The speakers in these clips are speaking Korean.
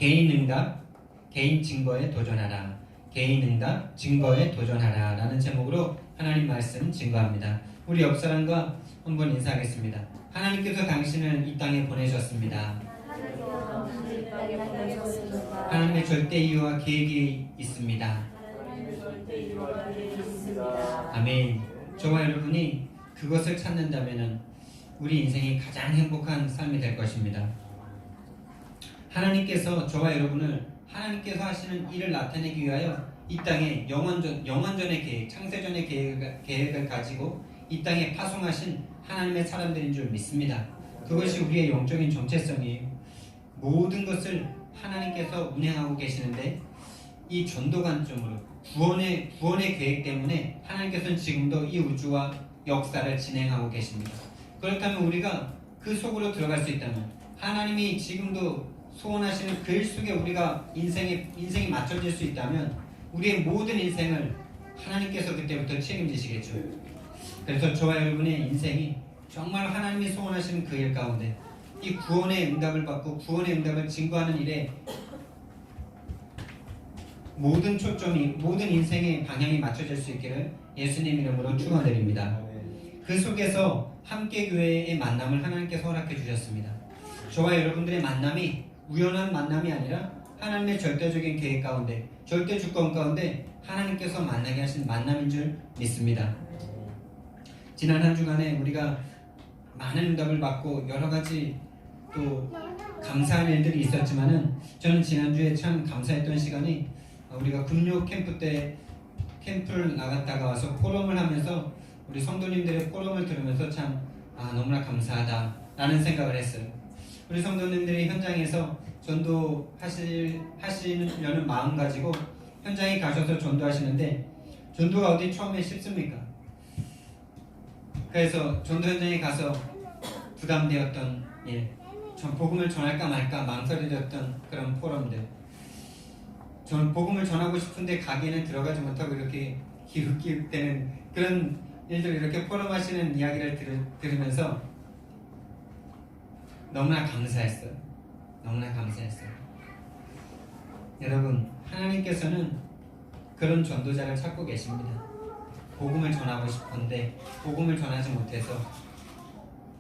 개인 응답, 개인 증거에 도전하라. 개인 응답, 증거에 도전하라 라는 제목으로 하나님 말씀 증거합니다. 우리 옆사람과 한번 인사하겠습니다. 하나님께서 당신을 이 땅에 보내셨습니다. 하나님의 절대 이유와 계획이 있습니다. 아멘. 저와 여러분이 그것을 찾는다면 우리 인생이 가장 행복한 삶이 될 것입니다. 하나님께서 저와 여러분을 하나님께서 하시는 일을 나타내기 위하여 이 땅에 영원전의 계획, 창세전의 계획을 가지고 이 땅에 파송하신 하나님의 사람들인 줄 믿습니다. 그것이 우리의 영적인 정체성이에요. 모든 것을 하나님께서 운행하고 계시는데 이 전도 관점으로 구원의 계획 때문에 하나님께서는 지금도 이 우주와 역사를 진행하고 계십니다. 그렇다면 우리가 그 속으로 들어갈 수 있다면 하나님이 지금도 소원하시는 그 일 속에 우리가 인생이 맞춰질 수 있다면 우리의 모든 인생을 하나님께서 그때부터 책임지시겠죠. 그래서 저와 여러분의 인생이 정말 하나님이 소원하시는 그 일 가운데 이 구원의 응답을 받고 구원의 응답을 증거하는 일에 모든 초점이, 모든 인생의 방향이 맞춰질 수 있기를 예수님 이름으로 축원드립니다. 그 속에서 함께 교회의 만남을 하나님께서 허락해 주셨습니다. 저와 여러분들의 만남이 우연한 만남이 아니라 하나님의 절대적인 계획 가운데, 절대 주권 가운데 하나님께서 만나게 하신 만남인 줄 믿습니다. 지난 한 주간에 우리가 많은 응답을 받고 여러 가지 또 감사한 일들이 있었지만은 저는 지난주에 참 감사했던 시간이 우리가 금요 캠프 때 캠프를 나갔다가 와서 포럼을 하면서 우리 성도님들의 포럼을 들으면서 참 너무나 감사하다 라는 생각을 했어요. 우리 성도님들이 현장에서 전도하시려는 마음 가지고 현장에 가셔서 전도하시는데 전도가 어디 처음에 쉽습니까? 그래서 전도 현장에 가서 부담되었던 일, 복음을 전할까 말까 망설여졌던 그런 포럼들, 저는 복음을 전하고 싶은데 가게는 들어가지 못하고 이렇게 기웃기웃대는 그런 일들, 이렇게 포럼하시는 이야기를 들으면서 너무나 감사했어요. 너무나 감사했어요. 여러분, 하나님께서는 그런 전도자를 찾고 계십니다. 복음을 전하고 싶은데 복음을 전하지 못해서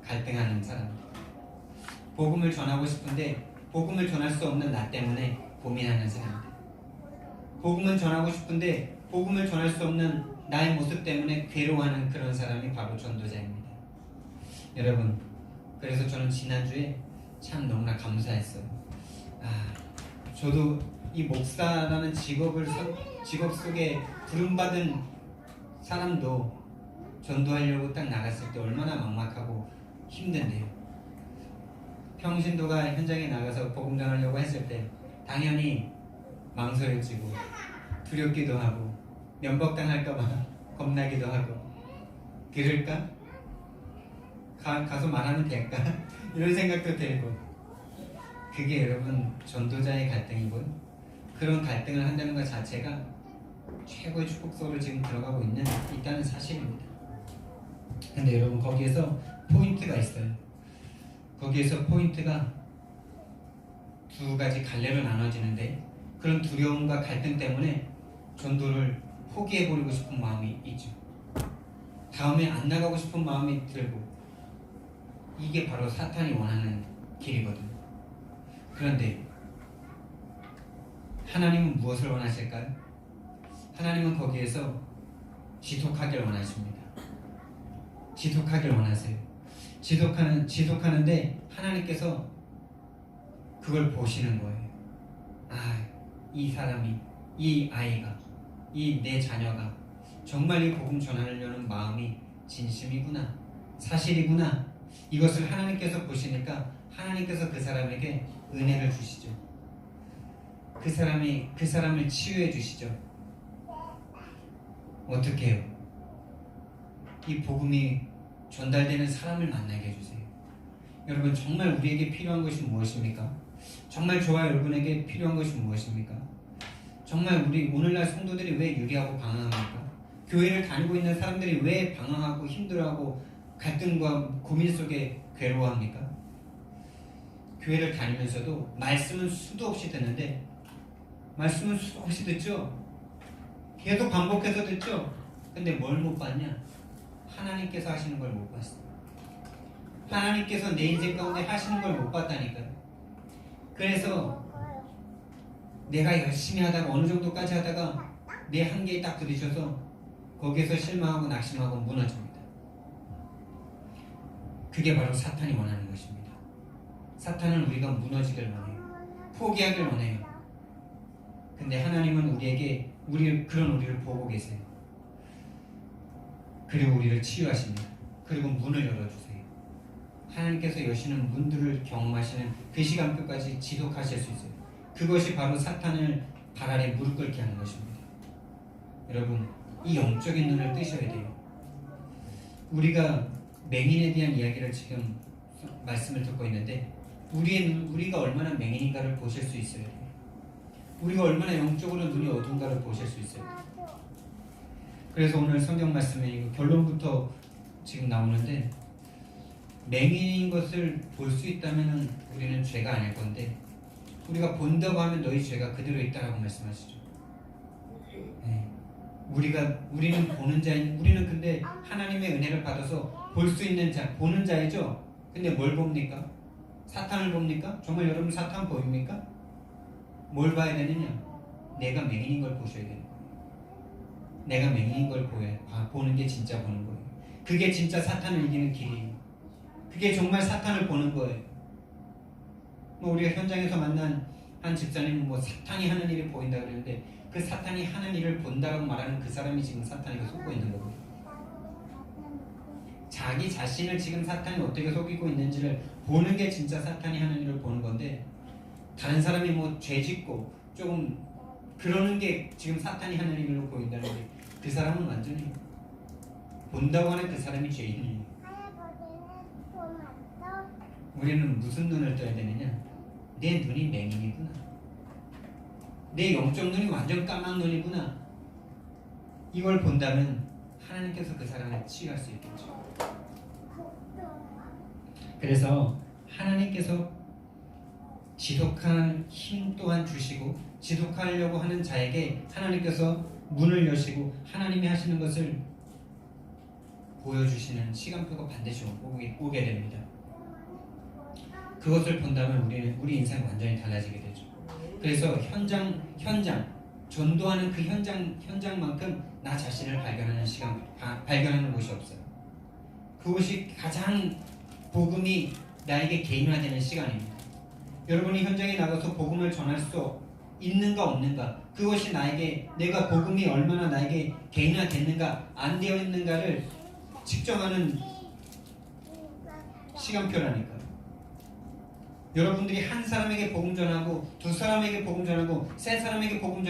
갈등하는 사람들, 복음을 전하고 싶은데 복음을 전할 수 없는 나 때문에 고민하는 사람들, 복음을 전하고 싶은데 복음을 전할 수 없는 나의 모습 때문에 괴로워하는 그런 사람이 바로 전도자입니다. 여러분, 그래서 저는 지난주에 참 너무나 감사했어요. 저도 이 목사라는 직업 속에 부름받은 사람도 전도하려고 딱 나갔을 때 얼마나 막막하고 힘든데요. 평신도가 현장에 나가서 복음 전하려고 했을 때 당연히 망설여지고 두렵기도 하고 면박당할까봐 겁나기도 하고, 그럴까? 가서 말하면 될까? 이런 생각도 들고, 그게 여러분 전도자의 갈등이고 그런 갈등을 한다는 것 자체가 최고의 축복 속으로 지금 들어가고 있다는 사실입니다. 근데 여러분, 거기에서 포인트가 있어요. 거기에서 포인트가 두 가지 갈래로 나눠지는데, 그런 두려움과 갈등 때문에 전도를 포기해버리고 싶은 마음이 있죠. 다음에 안 나가고 싶은 마음이 들고, 이게 바로 사탄이 원하는 길이거든요. 그런데 하나님은 무엇을 원하실까요? 하나님은 거기에서 지속하길 원하십니다. 지속하길 원하세요. 지속하는데 하나님께서 그걸 보시는 거예요. 이 사람이, 이 아이가, 이 내 자녀가 정말 이 복음 전하려는 마음이 진심이구나, 사실이구나. 이것을 하나님께서 보시니까 하나님께서 그 사람에게 은혜를 주시죠. 그 사람을 치유해 주시죠. 어떻게 해요? 이 복음이 전달되는 사람을 만나게 해주세요. 여러분, 정말 우리에게 필요한 것이 무엇입니까? 정말 저와 여러분에게 필요한 것이 무엇입니까? 정말 우리 오늘날 성도들이 왜 유리하고 방황합니까? 교회를 다니고 있는 사람들이 왜 방황하고 힘들어하고 갈등과 고민 속에 괴로워합니까? 교회를 다니면서도 말씀은 수도 없이 듣는데 말씀은 수도 없이 듣죠. 계속 반복해서 듣죠. 근데 뭘 못 봤냐? 하나님께서 하시는 걸 못 봤어. 하나님께서 내 인생 가운데 하시는 걸 못 봤다니까요. 그래서 내가 열심히 하다가 어느 정도까지 하다가 내 한계에 딱 부딪혀서 거기에서 실망하고 낙심하고 무너집니다. 그게 바로 사탄이 원하는 것입니다. 사탄은 우리가 무너지길 원해요. 포기하길 원해요. 근데 하나님은 우리에게 그런 우리를 보고 계세요. 그리고 우리를 치유하십니다. 그리고 문을 열어주세요. 하나님께서 여시는 문들을 경험하시는 그 시간표까지 지속하실 수 있어요. 그것이 바로 사탄을 발 아래 무릎 꿇게 하는 것입니다. 여러분, 이 영적인 눈을 뜨셔야 돼요. 우리가 맹인에 대한 이야기를 지금 말씀을 듣고 있는데 우리가 얼마나 맹인인가를 보실 수 있어야 돼요. 우리가 얼마나 영적으로 눈이 어두운가를 보실 수 있어요. 그래서 오늘 성경 말씀에 결론부터 지금 나오는데 맹인인 것을 볼 수 있다면 우리는 죄가 아닐 건데 우리가 본다고 하면 너희 죄가 그대로 있다라고 말씀하시죠. 네. 우리는 보는 자인 우리는 근데 하나님의 은혜를 받아서 볼 수 있는 자, 보는 자이죠. 근데 뭘 봅니까? 사탄을 봅니까? 정말 여러분 사탄 보입니까? 뭘 봐야 되느냐? 내가 맹인인 걸 보셔야 되는 거예요. 내가 맹인인 걸 보는 게 진짜 보는 거예요. 그게 진짜 사탄을 이기는 길이에요. 그게 정말 사탄을 보는 거예요. 우리가 현장에서 만난 한 집사님은 사탄이 하는 일이 보인다 그러는데 그 사탄이 하는 일을 본다고 말하는 그 사람이 지금 사탄에게 속고 있는 거고요. 자기 자신을 지금 사탄이 어떻게 속이고 있는지를 보는 게 진짜 사탄이 하는 일을 보는 건데 다른 사람이 죄 짓고 조금 그러는 게 지금 사탄이 하는 일로 보인다는 게 그 사람은 완전히 본다고 하는 그 사람이 죄인이에요. 우리는 무슨 눈을 떠야 되느냐? 내 눈이 맹인이구나. 내 영적 눈이 완전 까만 눈이구나. 이걸 본다면 하나님께서 그 사람을 치유할 수 있겠죠. 그래서 하나님께서 지속할 힘 또한 주시고 지속하려고 하는 자에게 하나님께서 문을 여시고 하나님이 하시는 것을 보여주시는 시간표가 반드시 오게 됩니다. 그것을 본다면 우리 인생 완전히 달라지게 되죠. 그래서 현장 전도하는 그 현장만큼 나 자신을 발견하는 곳이 없어요. 그것이 가장 복음이 나에게 개인화되는 시간입니다. 여러분이 현장에 나가서 복음을 전할 수 있는가 없는가, 그것이 내가 복음이 얼마나 나에게 개인화됐는가 안 되어 있는가를 측정하는 시간표라니까요. 여러분들이 한 사람에게 복음 전하고 두 사람에게 복음 전하고 세 사람에게 복음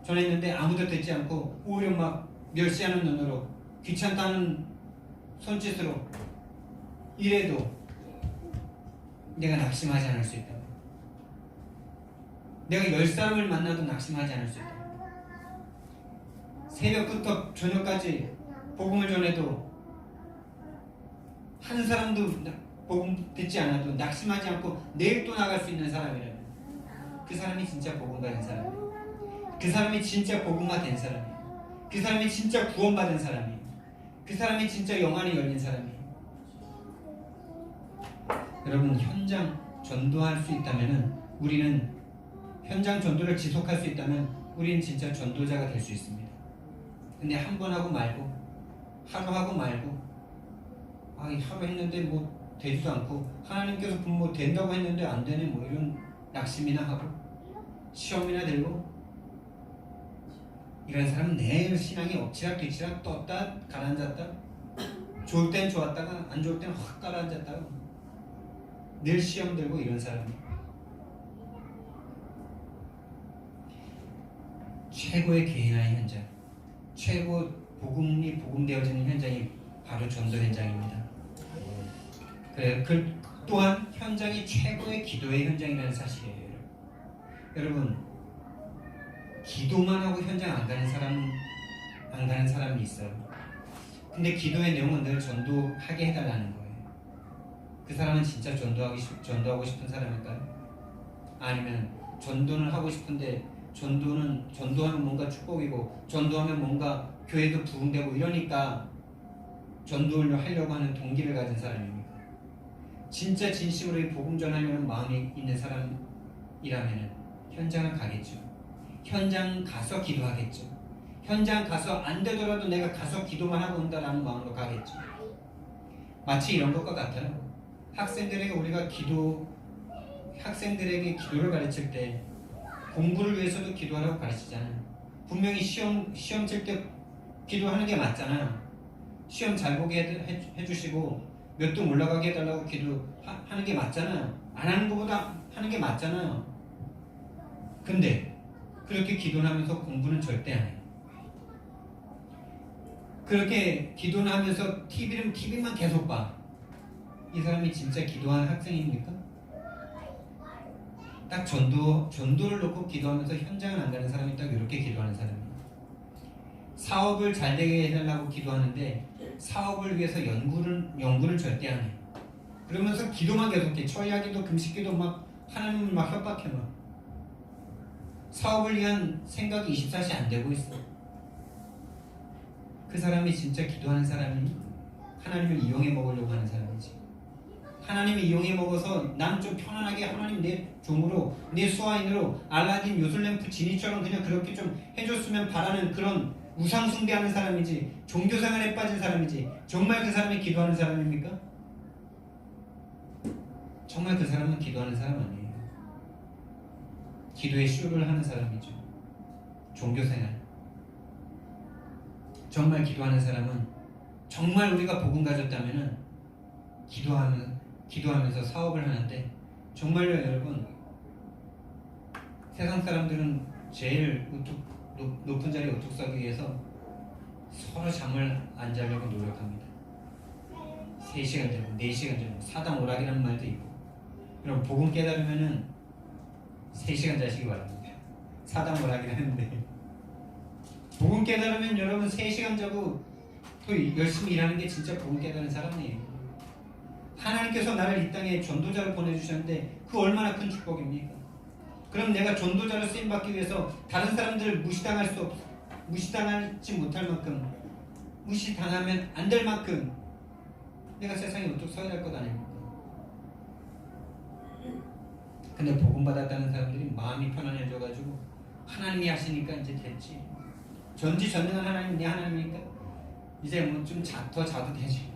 전했는데 아무도 듣지 않고 오히려 막 멸시하는 눈으로 귀찮다는 손짓으로 이래도 내가 낙심하지 않을 수 있다. 내가 10사람을 만나도 낙심하지 않을 수 있다. 새벽부터 저녁까지 복음을 전해도 한 사람도 복음 듣지 않아도 낙심하지 않고 내일 또 나갈 수 있는 사람이라면 그 사람이 진짜 복음 받은 사람이에요. 그 사람이 진짜 복음화 된 사람이에요. 그 사람이 진짜 구원받은 사람이에요. 그 사람이 진짜 영안이 열린 사람이에요. 여러분, 현장 전도할 수 있다면 우리는 현장 전도를 지속할 수 있다면 우리는 진짜 전도자가 될 수 있습니다. 근데 한 번 하고 말고 하루 하고 말고 하루 했는데 되지도 않고 하나님께서 된다고 했는데 안 되네 이런 낙심이나 하고 시험이나 들고 이런 사람은 내 신앙이 엎치락 뒤치락 떴다 가라앉았다 좋을 땐 좋았다가 안 좋을 땐 확 가라앉았다가 늘 시험 들고 이런 사람이 최고의 개인화의 현장, 최고 복음이 복음되어지는 현장이 바로 전도 현장입니다. 그 또한 현장이 최고의 기도의 현장이라는 사실이에요. 여러분, 기도만 하고 현장 안 가는 사람이 있어요. 근데 기도의 내용은 늘 전도하게 해달라는 거예요. 그 사람은 진짜 전도하고 싶은 사람일까요? 아니면 전도는 하고 싶은데 전도하면 뭔가 축복이고 전도하면 뭔가 교회도 부흥되고 이러니까 전도를 하려고 하는 동기를 가진 사람입니까? 진짜 진심으로 이 복음 전하려는 마음이 있는 사람이라면 현장을 가겠죠. 현장 가서 기도하겠죠. 현장 가서 안 되더라도 내가 가서 기도만 하고 온다라는 마음으로 가겠죠. 마치 이런 것과 같아요. 학생들에게 기도를 가르칠 때 공부를 위해서도 기도하라고 가르치잖아요. 분명히 시험 칠 때 기도하는 게 맞잖아요. 시험 잘 보게 해주시고 몇 등 올라가게 해달라고 기도하는 게 맞잖아요. 안 하는 것보다 하는 게 맞잖아요. 근데 그렇게 기도를 하면서 공부는 절대 안 해요. 그렇게 기도를 하면서 TV만 계속 봐. 이 사람이 진짜 기도하는 학생입니까? 딱 전도를 놓고 기도하면서 현장을 안 가는 사람이 딱 이렇게 기도하는 사람이에요. 사업을 잘 되게 해달라고 기도하는데 사업을 위해서 연구는 절대 안 해요. 그러면서 기도만 계속해. 철야기도 금식기도 막 하나님을 막 협박해 막. 사업을 위한 생각이 24시 안 되고 있어. 그 사람이 진짜 기도하는 사람이 하나님을 이용해 먹으려고 하는 사람이지. 하나님을 이용해 먹어서 난 좀 편안하게 하나님 내 종으로 내 수하인으로 알라딘 요술램프 지니처럼 그냥 그렇게 좀 해줬으면 바라는 그런 우상 숭배하는 사람이지 종교생활에 빠진 사람이지 정말 그 사람이 기도하는 사람입니까? 정말 그 사람은 기도하는 사람 아니에요. 기도의 쇼를 하는 사람이죠. 종교생활. 정말 기도하는 사람은 정말 우리가 복음 가졌다면은 기도하면서 사업을 하는데 정말로 여러분 세상 사람들은 제일 높은 자리에 우뚝 서기 위해서 서로 잠을 안 자려고 노력합니다. 3시간 자고 4시간 자고 사당 오락이라는 말도 있고 그럼 복음 깨달으면은 3시간 자시기 바랍니다. 사당 오락이라는데 복음 깨달으면 여러분 3시간 자고 또 열심히 일하는 게 진짜 복음 깨달은 사람이에요. 하나님께서 나를 이 땅에 전도자로 보내주셨는데 그 얼마나 큰 축복입니까? 그럼 내가 전도자로 쓰임받기 위해서 다른 사람들을 무시당하지 못할 만큼 무시당하면 안 될 만큼 내가 세상에 우뚝 서야 할 것 아닙니까? 근데 복음 받았다는 사람들이 마음이 편안해져가지고 하나님이 하시니까 이제 됐지. 전지전능한 하나님 내 하나님이니까 이제 뭐 좀 더 자도 되지.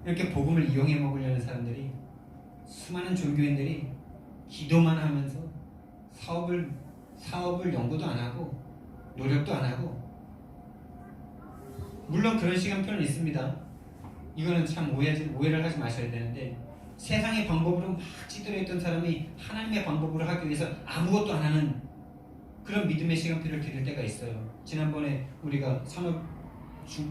이렇게 복음을 이용해 먹으려는 사람들이 수많은 종교인들이 기도만 하면서 사업을 연구도 안 하고 노력도 안 하고 물론 그런 시간표는 있습니다. 이거는 참 오해를 하지 마셔야 되는데 세상의 방법으로 막 찌들어 있던 사람이 하나님의 방법으로 하기 위해서 아무것도 안 하는 그런 믿음의 시간표를 드릴 때가 있어요. 지난번에 우리가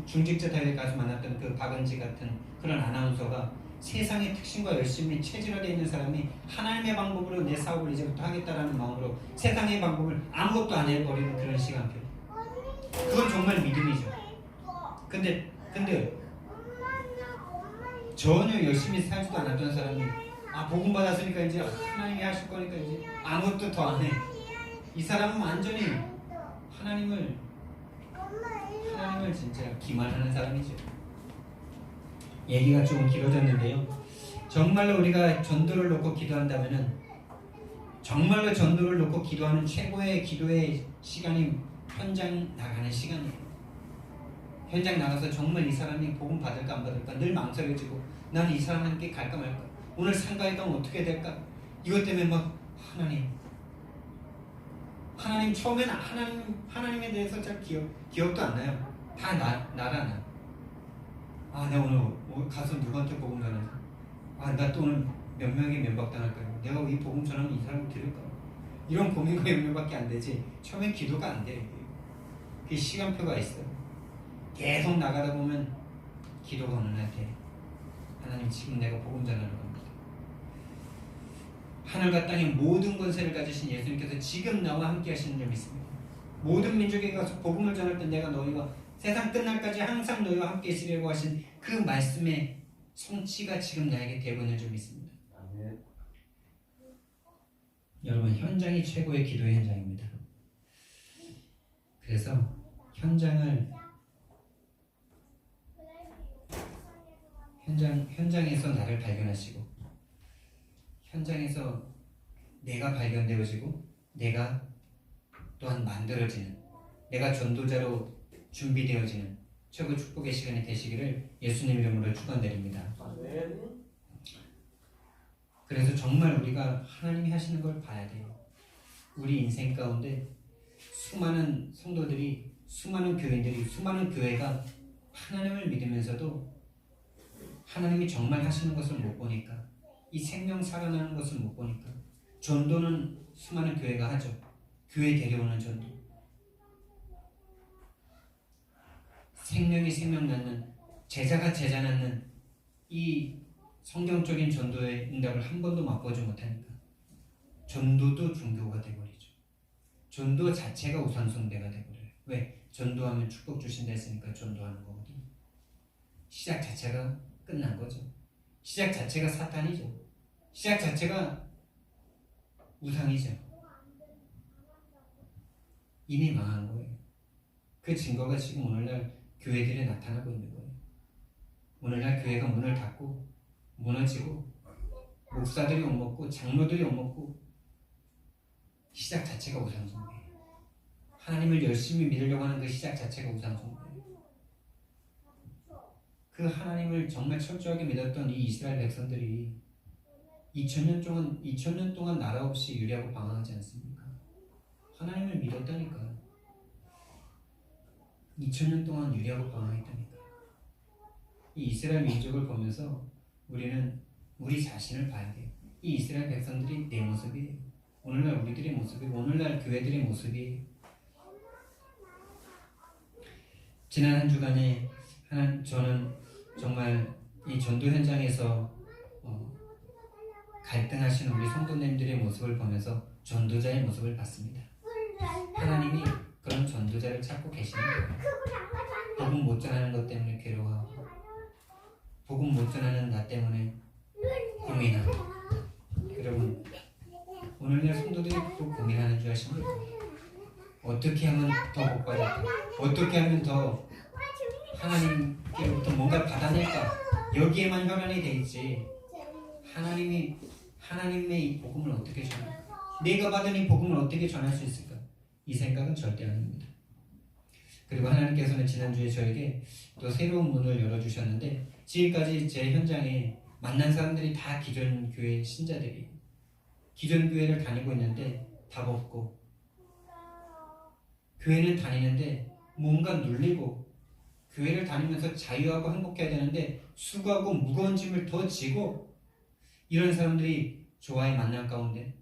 중직자 대회에 가서 만났던 그 박은지 같은 그런 아나운서가 세상의 특징과 열심히 체질화되어 있는 사람이 하나님의 방법으로 내 사업을 이제부터 하겠다라는 마음으로 세상의 방법을 아무것도 안 해버리는 그런 시간표. 그건 정말 믿음이죠. 근데 전혀 열심히 살지도 않았던 사람이 복음 받았으니까 이제 하나님이 하실 거니까 이제 아무것도 더 안 해. 이 사람은 완전히 하나님을 진짜 기만하는 사람이죠. 얘기가 조금 길어졌는데요. 정말로 우리가 전도를 놓고 기도한다면은 정말로 전도를 놓고 기도하는 최고의 기도의 시간이 현장 나가는 시간이에요. 현장 나가서 정말 이 사람이 복음 받을까 안 받을까 늘 망설여지고 나는 이 사람한테 갈까 말까 오늘 상가에 가면 어떻게 될까 이것 때문에 막 하나님 처음에는 하나님에 대해서 잘 기억도 안 나요. 다 나라 나. 내가 오늘 가서 누구한테 복음 전하지? 나 또 오늘 몇 명이 면박당할까요? 내가 이 복음 전하면 이 사람을 들을까? 이런 고민과 염려밖에 안 되지. 처음엔 기도가 안 돼. 그 시간표가 있어요. 계속 나가다 보면 기도가 어느 날 돼. 하나님 지금 내가 복음 전하러 갑니다. 하늘과 땅의 모든 권세를 가지신 예수님께서 지금 나와 함께 하시는 줄 믿습니다. 모든 민족에 가서 복음을 전할 때 내가 너희와 세상 끝날까지 항상 너희와 함께 있으려고 하신 그 말씀의 성취가 지금 나에게 되고 있는 줄 믿습니다. 여러분, 현장이 최고의 기도의 현장입니다. 그래서 현장에서 나를 발견하시고, 현장에서 내가 발견되어지고, 내가 또한 만들어지는, 내가 전도자로 준비되어지는 최고 축복의 시간이 되시기를 예수님 이름으로 축원드립니다. 그래서 정말 우리가 하나님이 하시는 걸 봐야 돼요. 우리 인생 가운데 수많은 성도들이, 수많은 교인들이, 수많은 교회가 하나님을 믿으면서도 하나님이 정말 하시는 것을 못 보니까, 이 생명 살아나는 것을 못 보니까, 전도는 수많은 교회가 하죠. 교회 데려오는 전도, 생명이 생명 낳는, 제자가 제자 낳는 이 성경적인 전도의 응답을 한 번도 맛보지 못하니까 전도도 종교가 돼버리죠. 전도 자체가 우상숭배가 돼버려요. 왜? 전도하면 축복 주신다 했으니까 전도하는 거거든요. 시작 자체가 끝난 거죠. 시작 자체가 사탄이죠. 시작 자체가 우상이죠. 이미 망한 거예요. 그 증거가 지금 오늘날 교회들에 나타나고 있는 거예요. 오늘날 교회가 문을 닫고 무너지고, 목사들이 욕먹고 장로들이 욕먹고, 시작 자체가 우상숭배예요. 하나님을 열심히 믿으려고 하는 그 시작 자체가 우상숭배예요. 그 하나님을 정말 철저하게 믿었던 이 이스라엘 백성들이 2000년 동안 나라 없이 유리하고 방황하지 않습니까? 하나님을 믿었다니까요. 2000년 동안 유리하고 방황했다니까요. 이 이스라엘 민족을 보면서 우리는 우리 자신을 봐야 돼요. 이 이스라엘 백성들이 내 모습이에요. 오늘날 우리들의 모습이고, 오늘날 교회들의 모습이에요. 지난 한 주간에 저는 정말 이 전도 현장에서 갈등하시는 우리 성도님들의 모습을 보면서 전도자의 모습을 봤습니다. 하나님이 그런 전도자를 찾고 계시는 거예요. 복음 못 전하는 것 때문에 괴로워하고, 복음 못 전하는 나 때문에 고민하고. 여러분, 오늘날 성도들이 또 고민하는 줄 아십니까? 어떻게 하면 더 복받을까? 어떻게 하면 더 하나님께로부터 뭔가 받아낼까? 여기에만 혈안이 돼 있지. 하나님의 이 복음을 어떻게 전할까? 내가 받은 이 복음을 어떻게 전할 수 있을까? 이 생각은 절대 아닙니다. 그리고 하나님께서는 지난주에 저에게 또 새로운 문을 열어주셨는데, 지금까지 제 현장에 만난 사람들이 다 기존 교회 신자들이에요. 기존 교회를 다니고 있는데 답 없고, 교회는 다니는데 뭔가 눌리고, 교회를 다니면서 자유하고 행복해야 되는데 수고하고 무거운 짐을 더 지고, 이런 사람들이 저와의 만남 가운데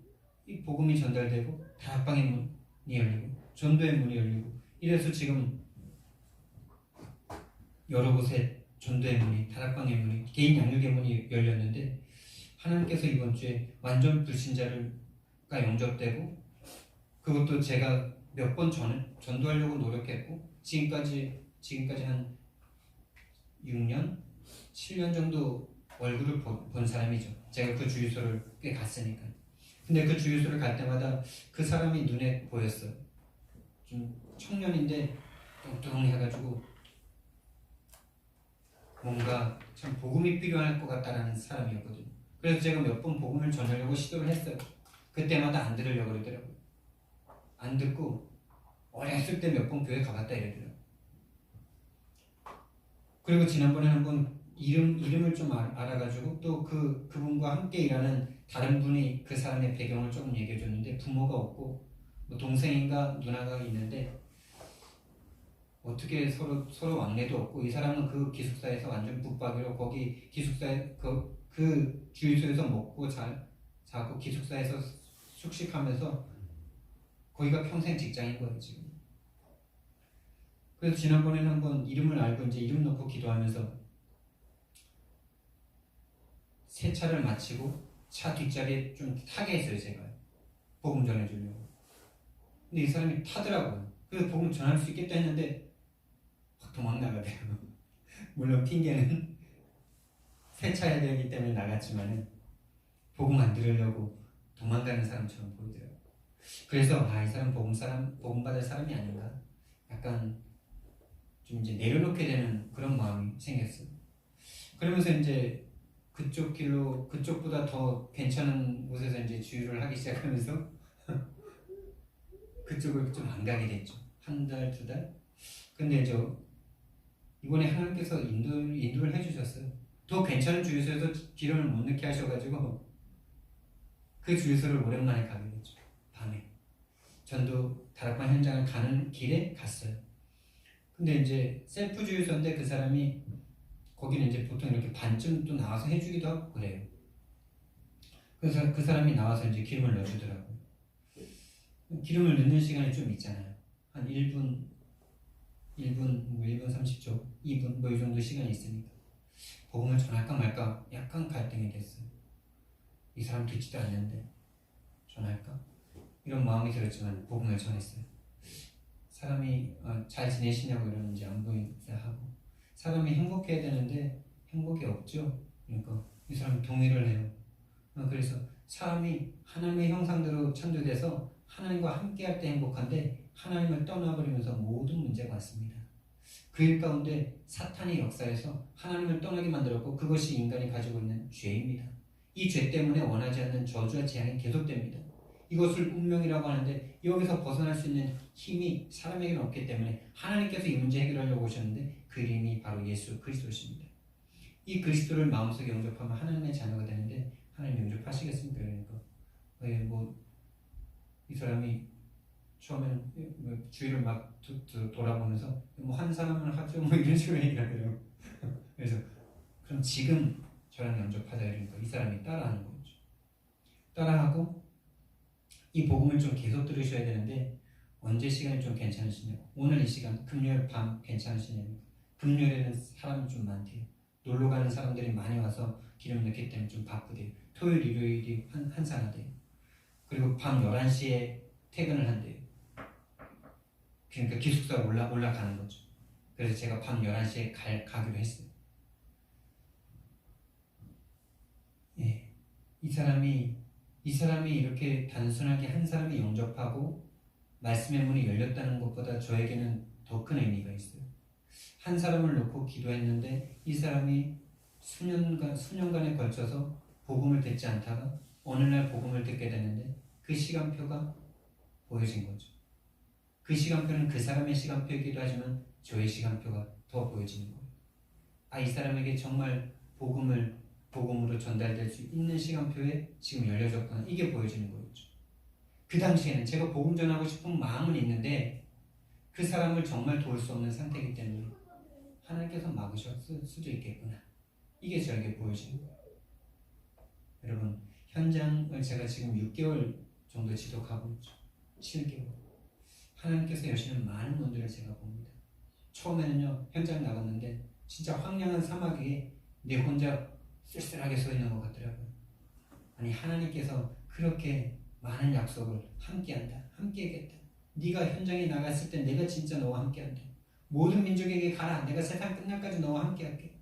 이 복음이 전달되고 다락방의 문이 열리고 전도의 문이 열리고, 이래서 지금 여러 곳에 전도의 문이, 다락방의 문이, 개인 양육의 문이 열렸는데, 하나님께서 이번 주에 완전 불신자가 영접되고, 그것도 제가 몇 번 전도하려고 노력했고, 지금까지 한 6년, 7년 정도 얼굴을 본 사람이죠. 제가 그 주유소를 꽤 갔으니까. 근데 그 주유소를 갈 때마다 그 사람이 눈에 보였어요. 좀 청년인데 뚱뚱해가지고 뭔가 참 복음이 필요할 것 같다라는 사람이었거든요. 그래서 제가 몇 번 복음을 전하려고 시도를 했어요. 그때마다 안 들으려고 그러더라고요. 안 듣고 어렸을 때 몇 번 교회 가봤다 이러더라고요. 그리고 지난번에 한번 이름을 좀 알아가지고 또 그분과 함께 일하는 다른 분이 그 사람의 배경을 조금 얘기해 줬는데, 부모가 없고 뭐 동생인가 누나가 있는데 어떻게 서로 왕래도 없고, 이 사람은 그 기숙사에서 완전 붙박이로 거기 기숙사에 그 주유소에서 먹고 자고 기숙사에서 숙식하면서 거기가 평생 직장인 거예요 지금. 그래서 지난번에는 한번 이름을 알고 이제 이름 넣고 기도하면서 세차를 마치고 차 뒷자리에 좀 타게 했어요 제가, 복음 전해주려고. 근데 이 사람이 타더라고요. 그래서 복음 전할 수 있겠다 했는데 확 도망나가대요. 물론 핑계는 세차해야 되기 때문에 나갔지만은 복음 안 들으려고 도망가는 사람처럼 보이더라고요. 그래서 이 사람 복음 받을 사람이 아닌가? 약간 좀 이제 내려놓게 되는 그런 마음이 생겼어요. 그러면서 이제 그쪽 길로 그쪽보다 더 괜찮은 곳에서 이제 주유를 하기 시작하면서 그쪽을 좀 안 가게 됐죠. 한 달, 두 달. 근데 이번에 하나님께서 인도를 해주셨어요. 더 괜찮은 주유소에서 기름을 못 넣게 하셔가지고 그 주유소를 오랜만에 가게 됐죠. 밤에 전도 다락방 현장을 가는 길에 갔어요. 근데 이제 셀프 주유소인데 그 사람이 거기는 이제 보통 이렇게 반쯤 또 나와서 해주기도 하고 그래요. 그래서 그 사람이 나와서 이제 기름을 넣어주더라고요. 기름을 넣는 시간이 좀 있잖아요. 한 1분, 1분 30초, 2분 뭐 이 정도 시간이 있으니까 복음을 전할까 말까 약간 갈등이 됐어요. 이 사람 듣지도 않는데 전할까? 이런 마음이 들었지만 복음을 전했어요. 사람이 잘 지내시냐고 이러는지 안부 인사하고 사람이 행복해야 되는데 행복이 없죠. 그러니까 이 사람이 동의를 해요. 그래서 사람이 하나님의 형상대로 창조돼서 하나님과 함께할 때 행복한데 하나님을 떠나버리면서 모든 문제가 왔습니다. 그 일 가운데 사탄의 역사에서 하나님을 떠나게 만들었고 그것이 인간이 가지고 있는 죄입니다. 이 죄 때문에 원하지 않는 저주와 재앙이 계속됩니다. 이것을 운명이라고 하는데 여기서 벗어날 수 있는 힘이 사람에게는 없기 때문에 하나님께서 이 문제 해결하려고 오셨는데 그 이름이 바로 예수 그리스도십니다. 이 그리스도를 마음속에 영접하면 하나님의 자녀가 되는데 하나님 영접하시겠습니까? 그러니까 이 사람이 처음에는 주위를 막 돌아보면서 한 사람은 하죠 이런 식으로 얘기하더라고요. 그래서 그럼 지금 저랑 영접하자 이러니까 이 사람이 따라하는 거죠. 따라하고 이 복음을 좀 계속 들으셔야 되는데 언제 시간이 좀 괜찮으시냐고. 오늘 이 시간 금요일 밤 괜찮으시냐고. 금요일에는 사람이 좀 많대요. 놀러 가는 사람들이 많이 와서 기름 넣기 때문에 좀 바쁘대요. 토요일 일요일이 한산하대요. 그리고 밤 11시에 퇴근을 한대요. 그러니까 기숙사로 올라가는 거죠. 그래서 제가 밤 11시에 가기로 했어요. 예, 이 사람이 이렇게 단순하게 한 사람이 영접하고 말씀의 문이 열렸다는 것보다 저에게는 더 큰 의미가 있어요. 한 사람을 놓고 기도했는데 이 사람이 수년간에 걸쳐서 복음을 듣지 않다가 어느 날 복음을 듣게 되는데 그 시간표가 보여진 거죠. 그 시간표는 그 사람의 시간표이기도 하지만 저의 시간표가 더 보여지는 거예요. 이 사람에게 정말 복음으로 전달될 수 있는 시간표에 지금 열려졌구나. 이게 보여지는 거였죠. 그 당시에는 제가 복음 전하고 싶은 마음은 있는데 그 사람을 정말 도울 수 없는 상태이기 때문에 하나님께서 막으셨을 수도 있겠구나. 이게 저에게 보여지는 거예요. 여러분, 현장을 제가 지금 6개월 정도 지속하고 있죠. 7개월. 하나님께서 여시는 많은 분들을 제가 봅니다. 처음에는요, 현장 나갔는데 진짜 황량한 사막 위에 내 혼자 쓸쓸하게 서 있는 것 같더라고요. 아니, 하나님께서 그렇게 많은 약속을 함께한다, 함께하겠다. 네가 현장에 나갔을 때 내가 진짜 너와 함께한다. 모든 민족에게 가라. 내가 세상 끝날까지 너와 함께할게.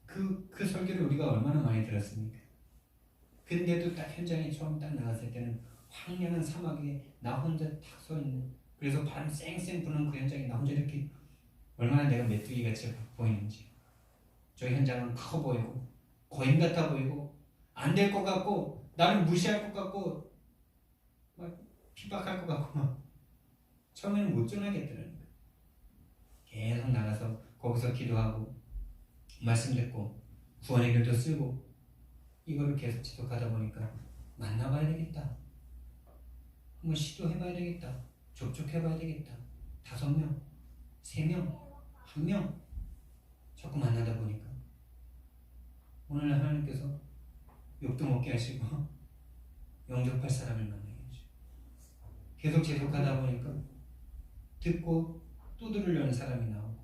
그 설교를 우리가 얼마나 많이 들었습니까? 근데도 딱 현장에 처음 딱 나갔을 때는 황량한 사막 위에 나 혼자 탁 서 있는, 그래서 바람 쌩쌩 부는 그 현장에 나 혼자 이렇게 얼마나 내가 메뚜기같이 보이는지. 저 현장은 커 보이고 거인 같아 보이고 안 될 것 같고 나를 무시할 것 같고 막 핍박할 것 같고 막 처음에는 못 전하겠더라고요. 계속 나가서 거기서 기도하고 말씀 듣고 구원의 글도 쓰고 이거를 계속 지속하다 보니까 만나봐야 되겠다. 한번 시도해봐야 되겠다. 접촉해봐야 되겠다. 5명, 3명, 1명 자꾸 만나다 보니까 오늘날 하나님께서 욕도 먹게 하시고 영접할 사람을 만나게 하시고 계속 지속하다 보니까 듣고 또 들으려는 사람이 나오고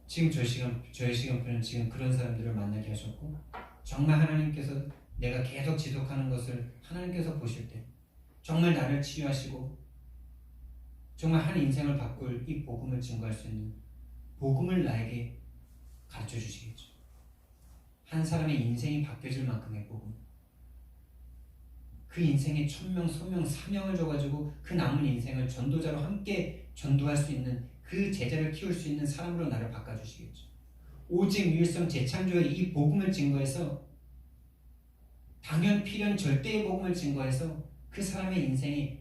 지금 저의 시간표는 지금 그런 사람들을 만나게 하셨고 정말 하나님께서 내가 계속 지속하는 것을 하나님께서 보실 때 정말 나를 치유하시고 정말 한 인생을 바꿀 이 복음을 증거할 수 있는 복음을 나에게 가르쳐 주시겠죠. 한 사람의 인생이 바뀌어질 만큼의 복음. 그 인생에 천명, 소명, 사명을 줘가지고 그 남은 인생을 전도자로 함께 전도할 수 있는 그 제자를 키울 수 있는 사람으로 나를 바꿔주시겠죠. 오직 유일성 재창조의 이 복음을 증거해서 당연 필연 절대의 복음을 증거해서 그 사람의 인생이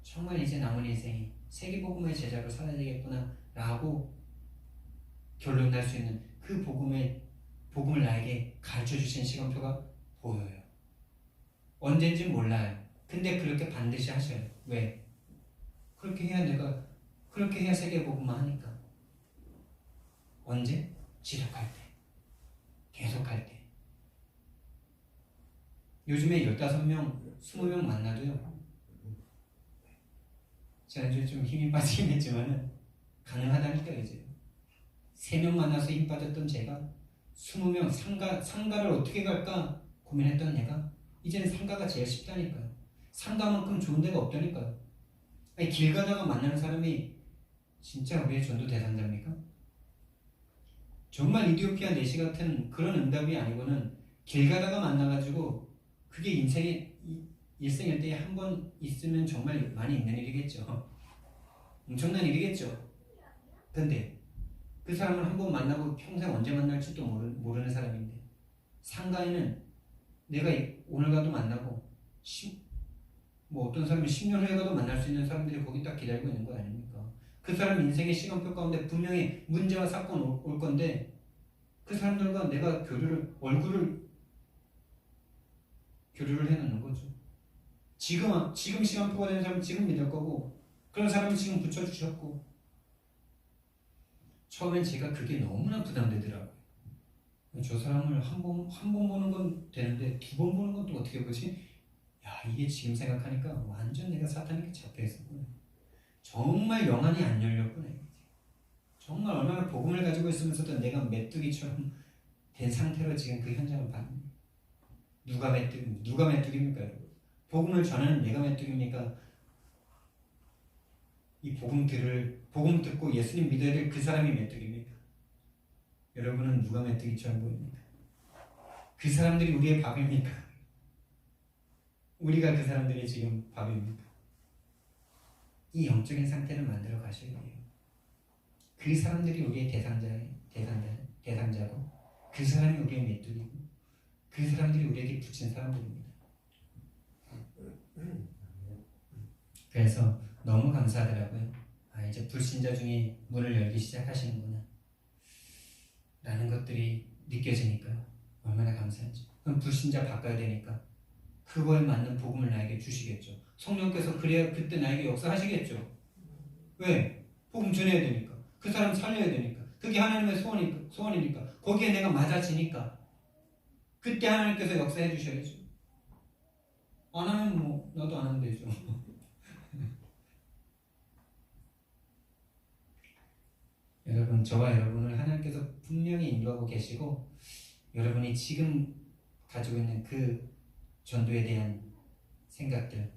정말 이제 남은 인생이 세계복음의 제자로 살아야 되겠구나 라고 결론 날 수 있는 그 복음을 나에게 가르쳐 주신 시간표가 보여요. 언젠지 몰라요. 근데 그렇게 반드시 하셔요. 왜? 그렇게 해야 세계복음만 하니까. 언제? 지력할 때, 계속할 때. 요즘에 15명, 20명 만나도요, 제가 이제 좀 힘이 빠지긴 했지만은 가능하다니까요. 이제 3명 만나서 힘 빠졌던 제가 20명 상가를 어떻게 갈까 고민했던 내가 이제는 상가가 제일 쉽다니까요. 상가만큼 좋은 데가 없다니까요. 아니, 길 가다가 만나는 사람이 진짜 우리의 전도 대상자입니까? 정말 이디오피아 내시 같은 그런 응답이 아니고는 길 가다가 만나가지고 그게 인생의 일생일대에 한 번 있으면 정말 많이 있는 일이겠죠. 엄청난 일이겠죠. 근데 그 사람을 한 번 만나고 평생 언제 만날지도 모르는 사람인데 상가에는 내가 오늘 가도 만나고 뭐 어떤 사람이 10년 후에 가도 만날 수 있는 사람들이 거기 딱 기다리고 있는 거 아닙니까? 그 사람 인생의 시간표 가운데 분명히 문제와 사건 올 건데 그 사람들과 내가 얼굴을 교류를 해놓는 거죠. 지금 시간표가 되는 사람은 지금 믿을 거고 그런 사람은 지금 붙여주셨고 처음엔 제가 그게 너무나 부담되더라고요. 저 사람을 한 번 보는 건 되는데 2번 보는 건 또 어떻게 보지? 야, 이게 지금 생각하니까 완전 내가 사탄에게 잡혀있었구나. 정말 영안이 안 열렸구나. 정말 얼마나 복음을 가지고 있으면서도 내가 메뚜기처럼 된 상태로 지금 그 현장을 봤는데 누가 메뚜기입니까? 복음을 전하는 내가 메뚜기입니까? 이 복음 듣고 예수님 믿어야 될 그 사람이 메뚜기입니까? 여러분은 누가 메뚜기처럼 보입니까? 그 사람들이 우리의 밥입니까? 우리가 그 사람들이 지금 밥입니까? 이 영적인 상태를 만들어 가셔야 돼요. 그 사람들이 우리의 대상자고 그 사람이 우리의 메뚜기고 그 사람들이 우리에게 붙인 사람들입니다. 그래서 너무 감사하더라고요. 이제 불신자 중에 문을 열기 시작하시는구나 라는 것들이 느껴지니까요. 얼마나 감사한지. 그럼 불신자 바꿔야 되니까 그거에 맞는 복음을 나에게 주시겠죠. 성령께서 그래야 그때 나에게 역사하시겠죠. 왜? 복음 전해야 되니까. 그 사람 살려야 되니까. 그게 하나님의 소원이니까. 거기에 내가 맞아지니까. 그때 하나님께서 역사해 주셔야죠. 안 하면 나도 안 하면 되죠. 여러분, 저와 여러분을 하나님께서 분명히 인도하고 계시고 여러분이 지금 가지고 있는 그 전도에 대한 생각들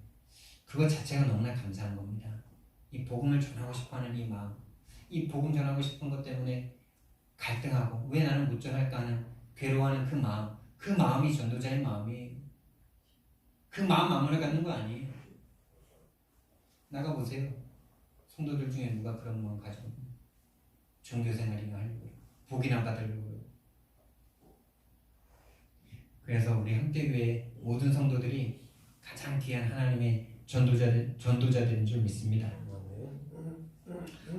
그것 자체가 너무나 감사한 겁니다. 이 복음을 전하고 싶어하는 이 마음, 이 복음 전하고 싶은 것 때문에 갈등하고 왜 나는 못 전할까 하는 괴로워하는 그 마음이 전도자의 마음이에요. 그 마음 아무나 갖는 거 아니에요. 나가보세요. 성도들 중에 누가 그런 마음 가지고 있나요? 종교생활이나 하려고 복이나 받으려고. 그래서 우리 함께교회 모든 성도들이 가장 귀한 하나님의 전도자들인 줄 믿습니다.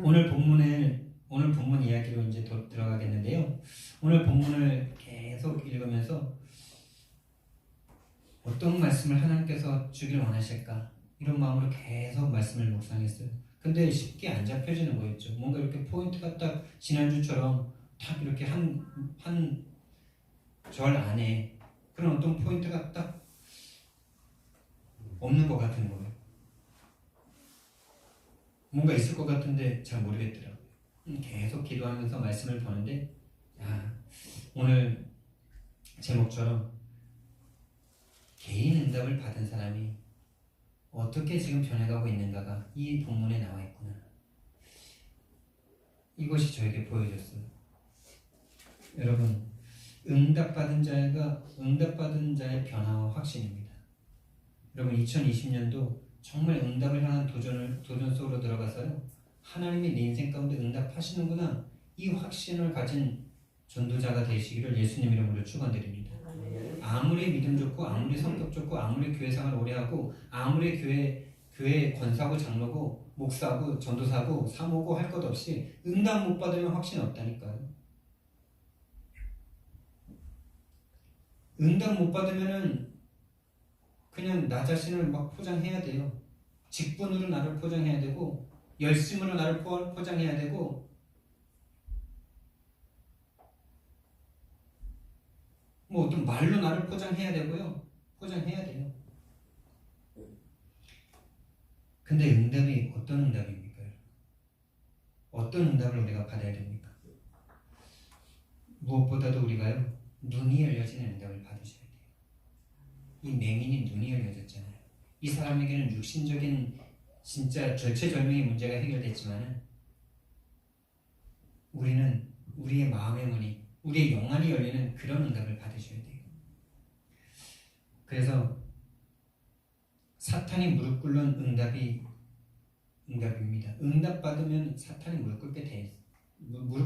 오늘 본문 이야기로 이제 들어가겠는데요. 오늘 본문을 계속 읽으면서 어떤 말씀을 하나님께서 주길 원하실까 이런 마음으로 계속 말씀을 묵상했어요. 근데 쉽게 안 잡혀지는 거였죠. 뭔가 이렇게 포인트가 딱 지난주처럼 딱 이렇게 한 절 안에 그런 어떤 포인트가 딱 없는 것 같은 거예요. 뭔가 있을 것 같은데 잘 모르겠더라고요. 계속 기도하면서 말씀을 보는데 오늘 제목처럼 개인 응답을 받은 사람이 어떻게 지금 변해가고 있는가가 이 본문에 나와 있구나. 이것이 저에게 보여졌어요. 여러분, 응답받은 자의 변화와 확신입니다. 여러분 2020년도 정말 응답을 향한 도전 속으로 들어가서요. 하나님이 내 인생 가운데 응답하시는구나 이 확신을 가진 전도자가 되시기를 예수님 이름으로 축원드립니다. 아무리 믿음 좋고 아무리 성격 좋고 아무리 교회 생활 오래 하고 아무리 교회 권사고 장로고 목사고 전도사고 사모고 할 것 없이 응답 못 받으면 확신 없다니까요. 응답 못 받으면은 그냥 나 자신을 막 포장해야 돼요. 직분으로 나를 포장해야 되고 열심으로 나를 포장해야 되고 뭐 어떤 말로 나를 포장해야 되고요. 포장해야 돼요. 근데 응답이 어떤 응답입니까? 어떤 응답을 우리가 받아야 됩니까? 무엇보다도 우리가요. 눈이 열려지는 응답을 받으셔야 돼요. 이 맹인이 눈이 열려졌잖아요. 이 사람에게는 육신적인 진짜 절체절명의 문제가 해결됐지만 우리는 우리의 마음의 문이 우리의 영안이 열리는 그런 응답을 받으셔야 돼요. 그래서 사탄이 무릎 꿇는 응답입니다. 응답 받으면 사탄이 무릎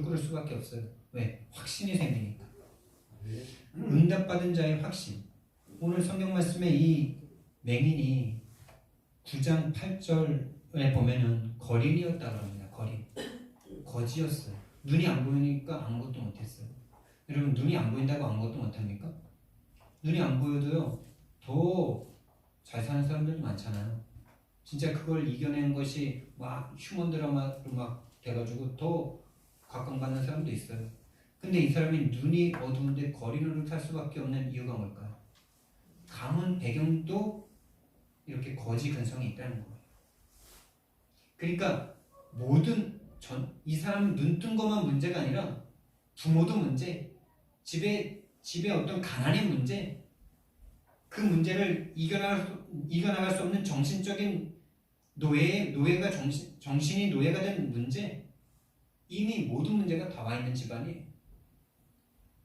꿇을 수밖에 없어요. 왜? 확신이 생기니까. 응답 받은 자의 확신. 오늘 성경 말씀에 이 맹인이 9장 8절에 보면은 거린이었다고 합니다. 거지였어요. 눈이 안 보이니까 아무것도 못했어요. 여러분 눈이 안 보인다고 아무것도 못합니까? 눈이 안 보여도요 더 잘 사는 사람들도 많잖아요. 진짜 그걸 이겨낸 것이 막 휴먼 드라마로 막 돼가지고 더 각광받는 사람도 있어요. 근데 이 사람이 눈이 어두운데 거리를 탈 수밖에 없는 이유가 뭘까요? 가문 배경도 이렇게 거지 근성이 있다는 거예요. 그러니까 이 사람 눈 뜬 것만 문제가 아니라 부모도 문제, 집에 어떤 가난의 문제, 그 문제를 이겨나갈 수 없는 정신적인 노예가 정신이 노예가 된 문제, 이미 모든 문제가 다 와 있는 집안이에요.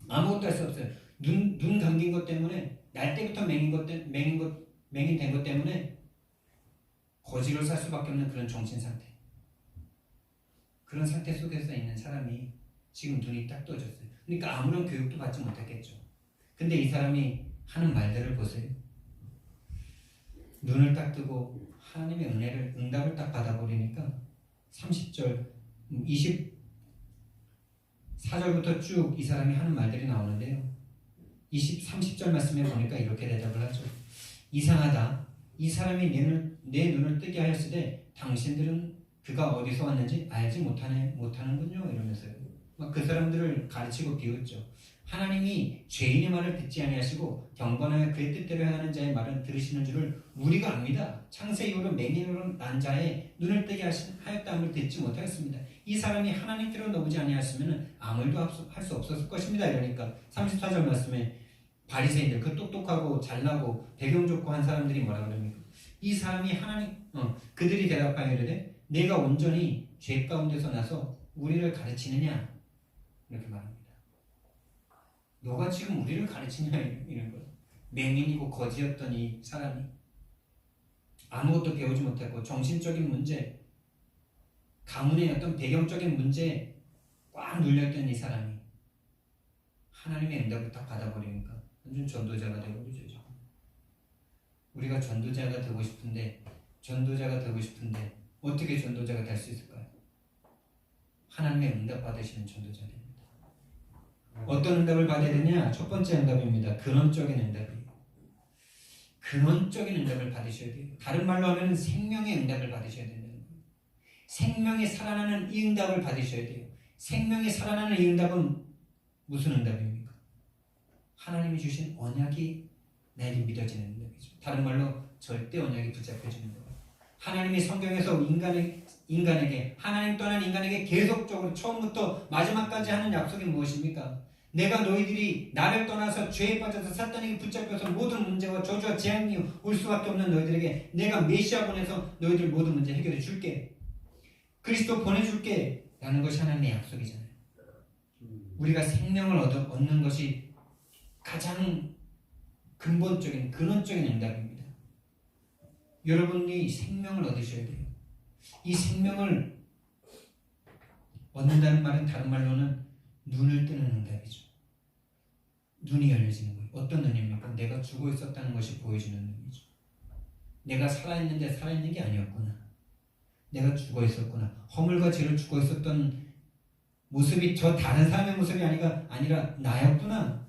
아무것도 할 수 없어요. 눈 감긴 것 때문에 날 때부터 맹인 된 것 때문에 거지로 살 수밖에 없는 그런 정신 상태. 그런 상태 속에서 있는 사람이 지금 눈이 딱 떠졌어요. 그러니까 아무런 교육도 받지 못했겠죠. 근데 이 사람이 하는 말들을 보세요. 눈을 딱 뜨고 하나님의 응답을 딱 받아버리니까 30절, 24절부터 쭉 이 사람이 하는 말들이 나오는데요. 30절 말씀에 보니까 이렇게 대답을 하죠. 이상하다. 이 사람이 내 눈을 뜨게 하였으되 당신들은 그가 어디서 왔는지 알지 못하는군요. 이러면서요. 막 그 사람들을 가르치고 비웃죠. 하나님이 죄인의 말을 듣지 아니하시고 경건하여 그의 뜻대로 행하는 자의 말은 들으시는 줄을 우리가 압니다. 창세 이후로 맹인으로 난 자의 눈을 뜨게 하였다함을 듣지 못하였습니다. 이 사람이 하나님께로 나오지 아니하였으면 아무 일도 할 수 없었을 것입니다. 이러니까 34절 말씀에 바리새인들, 그 똑똑하고 잘나고 배경 좋고 한 사람들이 뭐라 그럽니까? 이 사람이 그들이 대답하여 이르되 내가 온전히 죄 가운데서 나서 우리를 가르치느냐? 이렇게 말합니다. 너가 지금 우리를 가르치냐? 이런 거예요. 맹인이고 거지였던 이 사람이 아무것도 배우지 못하고 정신적인 문제, 가문의 어떤 배경적인 문제에 꽉 눌렸던 이 사람이 하나님의 응답을 딱 받아버리니까 완전 전도자가 되고 그러죠. 우리가 전도자가 되고 싶은데 어떻게 전도자가 될 수 있을까요? 하나님의 응답 받으시는 전도자 됩니다. 어떤 응답을 받아야 되냐? 첫 번째 응답입니다. 근원적인 응답이에요. 근원적인 응답을 받으셔야 돼요. 다른 말로 하면 생명의 응답을 받으셔야 된다는 거예요. 생명이 살아나는 이 응답을 받으셔야 돼요. 생명이 살아나는 이 응답은 무슨 응답입니까? 하나님이 주신 언약이 내게 믿어지는 응답이죠. 다른 말로 절대 언약이 붙잡혀지는 거예요. 하나님이 성경에서 인간에게 하나님 떠난 인간에게 계속적으로 처음부터 마지막까지 하는 약속이 무엇입니까? 내가 너희들이 나를 떠나서 죄에 빠져서 사탄에게 붙잡혀서 모든 문제와 저주와 재앙이 올 수밖에 없는 너희들에게 내가 메시아 보내서 너희들 모든 문제 해결해 줄게. 그리스도 보내줄게 라는 것이 하나님의 약속이잖아요. 우리가 생명을 얻는 것이 가장 근본적인 근원적인 응답입니다. 여러분이 생명을 얻으셔야 돼요. 이 생명을 얻는다는 말은 다른 말로는 눈을 뜨는 응답이죠. 눈이 열려지는 거예요. 어떤 눈입니까? 내가 죽어 있었다는 것이 보여지는 눈이죠. 내가 살아있는데 살아있는 게 아니었구나. 내가 죽어 있었구나. 허물과 죄로 죽어 있었던 모습이 저 다른 사람의 모습이 아니라 나였구나.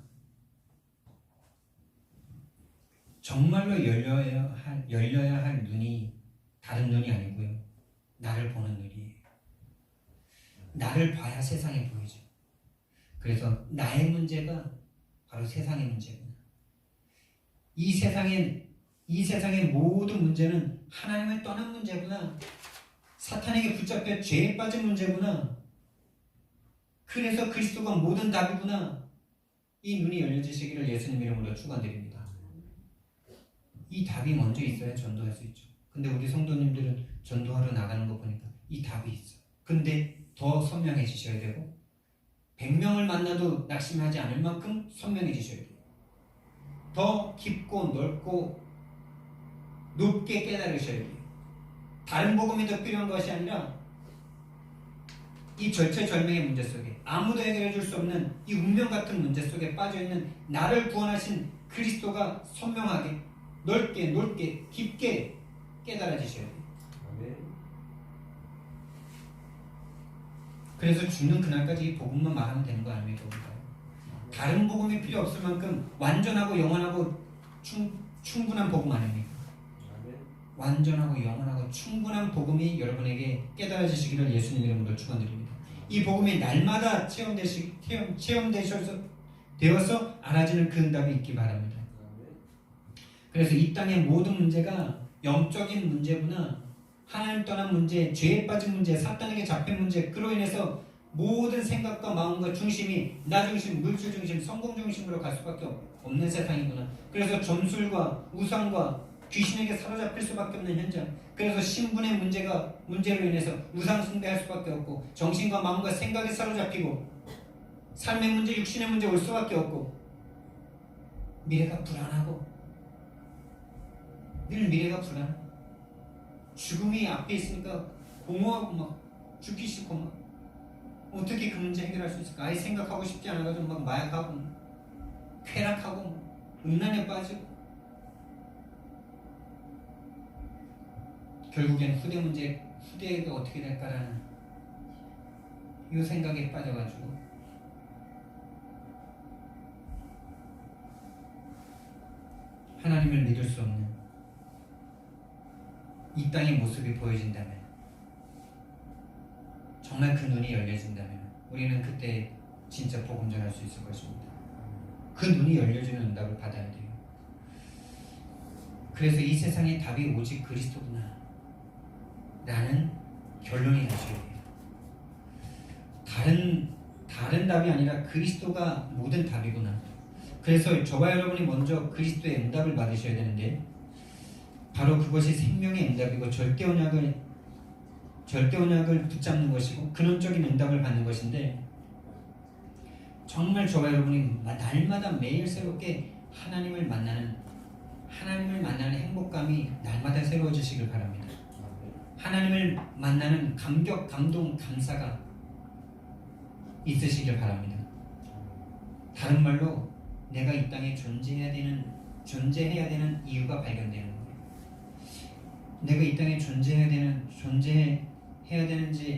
정말로 열려야 할 눈이 다른 눈이 아니고요. 나를 보는 눈이에요. 나를 봐야 세상이 보이죠. 그래서 나의 문제가 바로 세상의 문제구나. 이 세상의 모든 문제는 하나님을 떠난 문제구나. 사탄에게 붙잡혀 죄에 빠진 문제구나. 그래서 그리스도가 모든 답이구나. 이 눈이 열려지시기를 예수님 이름으로 축원드립니다. 이 답이 먼저 있어야 전도할 수 있죠. 근데 우리 성도님들은 전도하러 나가는 거 보니까 이 답이 있어. 근데 더 선명해지셔야 되고 100명을 만나도 낙심하지 않을 만큼 선명해지셔야 돼요. 더 깊고 넓고 높게 깨달으셔야 돼요. 다른 복음이 더 필요한 것이 아니라 이 절체절명의 문제 속에 아무도 해결해 줄 수 없는 이 운명 같은 문제 속에 빠져있는 나를 구원하신 그리스도가 선명하게 넓게 깊게 깨달아지셔야 돼요. 그래서 죽는 그날까지 이 복음만 말하면 되는 거 아닙니까? 다른 복음이 필요 없을 만큼 완전하고 영원하고 충분한 복음 아닙니까? 완전하고 영원하고 충분한 복음이 여러분에게 깨달아지시기를 예수님 이름으로 축원드립니다. 이 복음이 날마다 되어서 알아지는 그 응답이 있기 바랍니다. 그래서 이 땅의 모든 문제가 영적인 문제구나. 하나님 떠난 문제, 죄에 빠진 문제, 사탄에게 잡힌 문제, 그로 인해서 모든 생각과 마음과 중심이 나 중심, 물질 중심, 성공 중심으로 갈 수밖에 없는 세상이구나. 그래서 점술과 우상과 귀신에게 사로잡힐 수밖에 없는 현장. 그래서 신분의 문제로 인해서 우상 숭배할 수밖에 없고 정신과 마음과 생각에 사로잡히고 삶의 문제, 육신의 문제 올 수밖에 없고 미래가 불안하고 늘 미래가 불안해. 죽음이 앞에 있으니까 공허하고 막 죽기 싫고 막 어떻게 그 문제 해결할 수 있을까? 아예 생각하고 싶지 않아가지고 막 마약하고 쾌락하고 음란에 빠지고 결국엔 후대가 어떻게 될까라는 이 생각에 빠져가지고 하나님을 믿을 수 없는 이 땅의 모습이 보여진다면, 정말 그 눈이 열려진다면 우리는 그때 진짜 복음 전할 수 있을 것입니다. 그 눈이 열려주는 응답을 받아야 돼요. 그래서 이 세상의 답이 오직 그리스도구나 라는 결론이 나셔야 돼요. 다른 답이 아니라 그리스도가 모든 답이구나. 그래서 저와 여러분이 먼저 그리스도의 응답을 받으셔야 되는데, 바로 그것이 생명의 응답이고 절대 언약을 붙잡는 것이고 근원적인 응답을 받는 것인데, 정말 저와 여러분이 날마다 매일 새롭게 하나님을 만나는 행복감이 날마다 새로워지시길 바랍니다. 하나님을 만나는 감격, 감동, 감사가 있으시길 바랍니다. 다른 말로 내가 이 땅에 존재해야 되는 이유가 발견되는 거예요. 내가 이 땅에 존재해야 되는지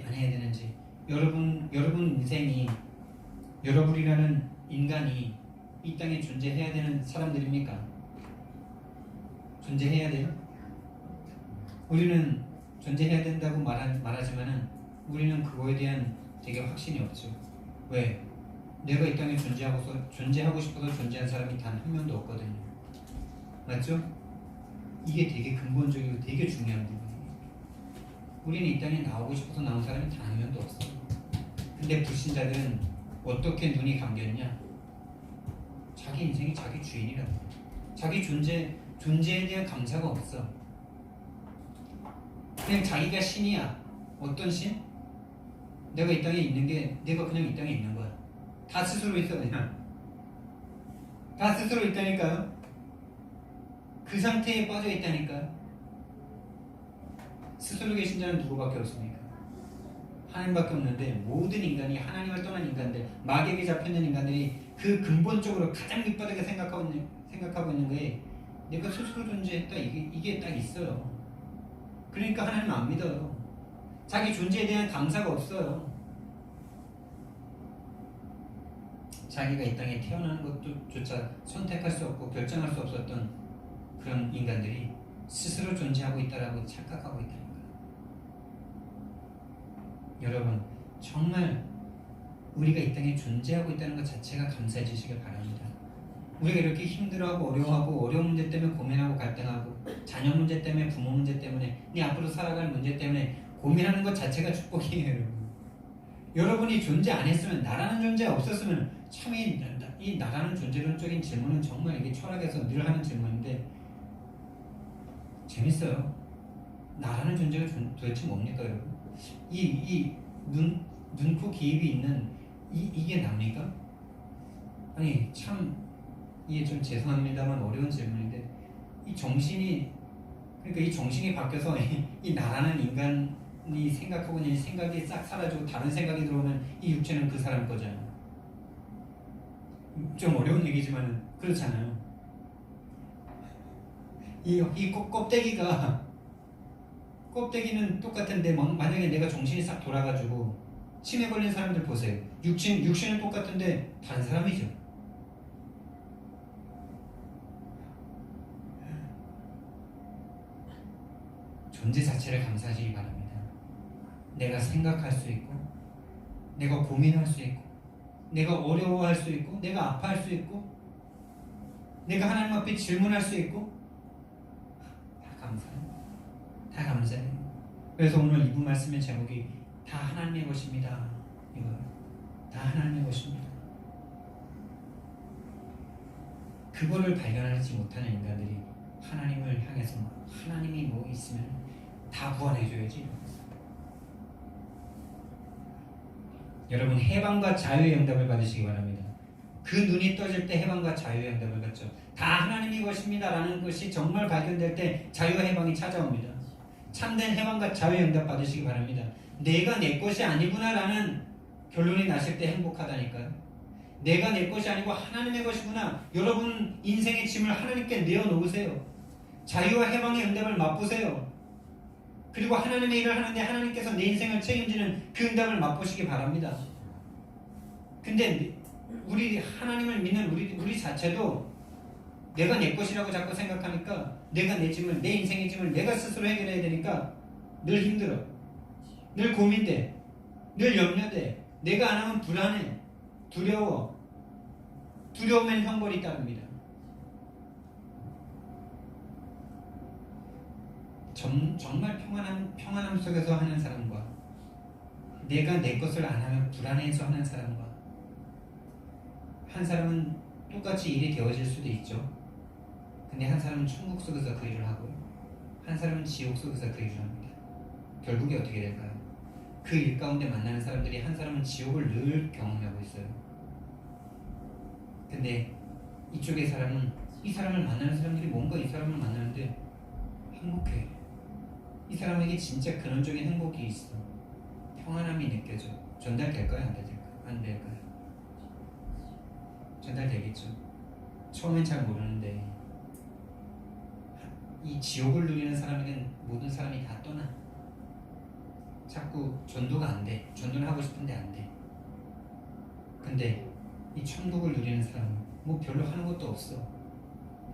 안 해야 되는지. 여러분 인생이, 여러분이라는 인간이 이 땅에 존재해야 되는 사람들입니까? 존재해야 돼요? 우리는 존재해야 된다고 말하지만은 우리는 그거에 대한 되게 확신이 없죠. 왜? 내가 이 땅에 존재하고 싶어서 존재한 사람이 단 한 명도 없거든요. 맞죠? 이게 되게 근본적이고 되게 중요한 부분이에요. 우리는 이 땅에 나오고 싶어서 나온 사람이 단 한 명도 없어요. 근데 불신자들은 어떻게 눈이 감겼냐? 자기 인생이 자기 주인이라고. 자기 존재에 대한 감사가 없어. 그냥 자기가 신이야. 어떤 신? 내가 이 땅에 있는 게 내가 그냥 이 땅에 있는 거야. 다 스스로 있어 그냥. 다 스스로 있다니까요. 그 상태에 빠져 있다니까요. 스스로 계신 자는 누구밖에 없습니까? 하나님밖에 없는데 모든 인간이 하나님을 떠난 인간들, 마귀에게 잡혀있는 인간들이 그 근본적으로 가장 밑바닥에 생각하고 있는 게 내가 스스로 존재했다, 이게 딱 있어요. 그러니까 하나님 안 믿어요. 자기 존재에 대한 감사가 없어요. 자기가 이 땅에 태어나는 것조차 선택할 수 없고 결정할 수 없었던 그런 인간들이 스스로 존재하고 있다라고 착각하고 있다는 거예요. 여러분, 정말 우리가 이 땅에 존재하고 있다는 것 자체가 감사해주시길 바랍니다. 우리가 이렇게 힘들어하고 어려워하고 어려운 문제 때문에 고민하고 갈등하고 자녀 문제 때문에 부모 문제 때문에 네 앞으로 살아갈 문제 때문에 고민하는 것 자체가 축복이에요. 여러분. 여러분이 존재 안 했으면, 나라는 존재 없었으면, 참 이 나라는 존재론적인 질문은 정말 이게 철학에서 늘 하는 질문인데 재밌어요. 나라는 존재가 도대체 뭡니까 여러분? 이 눈코 기입이 있는 이게 납니까? 아니 참 이게 좀 죄송합니다만 어려운 질문인데 이 정신이, 그러니까 이 정신이 바뀌어서 이 나라는 인간이 생각하고 있는 생각이 싹 사라지고 다른 생각이 들어오면 이 육체는 그 사람 거잖아요. 좀 어려운 얘기지만 그렇잖아요. 이 껍데기는 똑같은데 만약에 내가 정신이 싹 돌아가지고 치매 걸린 사람들 보세요. 육신은 똑같은데 다른 사람이죠. 존재 자체를 감사하시기 바랍니다. 내가 생각할 수 있고, 내가 고민할 수 있고, 내가 어려워할 수 있고, 내가 아파할 수 있고, 내가 하나님 앞에 질문할 수 있고, 다 감사해요. 다 감사해요. 그래서 오늘 이부 말씀의 제목이 다 하나님의 것입니다. 이거예요. 다 하나님의 것입니다. 그거를 발견하지 못하는 인간들이 하나님을 향해서 하나님이 뭐 있으면 다 구원해줘야지. 여러분, 해방과 자유의 응답을 받으시기 바랍니다. 그 눈이 떠질 때 해방과 자유의 응답을 받죠. 다 하나님의 것입니다 라는 것이 정말 발견될 때 자유와 해방이 찾아옵니다. 참된 해방과 자유의 응답 받으시기 바랍니다. 내가 내 것이 아니구나 라는 결론이 나실 때 행복하다니까요. 내가 내 것이 아니고 하나님의 것이구나. 여러분 인생의 짐을 하나님께 내어놓으세요. 자유와 해방의 응답을 맛보세요. 그리고 하나님의 일을 하는데 하나님께서 내 인생을 책임지는 그 응답을 맛보시기 바랍니다. 근데 우리 하나님을 믿는 우리 자체도 내가 내 것이라고 자꾸 생각하니까 내가 내 짐을, 내 인생의 짐을 내가 스스로 해결해야 되니까 늘 힘들어. 늘 고민돼. 늘 염려돼. 내가 안 하면 불안해. 두려워. 두려움엔 형벌이 따릅니다. 정말 평안함 속에서 하는 사람과 내가 내 것을 안 하면 불안해서 하는 사람과, 한 사람은 똑같이 일이 되어질 수도 있죠. 근데 한 사람은 천국 속에서 그 일을 하고요. 한 사람은 지옥 속에서 그 일을 합니다. 결국에 어떻게 될까요? 그 일 가운데 만나는 사람들이 한 사람은 지옥을 늘 경험하고 있어요. 근데 이쪽의 사람은 이 사람을 만나는 사람들이 뭔가 이 사람을 만나는데 행복해. 이 사람에게 진짜 근원적인 행복이 있어. 평안함이 느껴져. 전달될까요? 안 될까요? 안 될까요? 전달되겠죠. 처음엔 잘 모르는데 이 지옥을 누리는 사람에겐 모든 사람이 다 떠나. 자꾸 전도가 안 돼. 전도는 하고 싶은데 안 돼. 근데 이 천국을 누리는 사람은 뭐 별로 하는 것도 없어.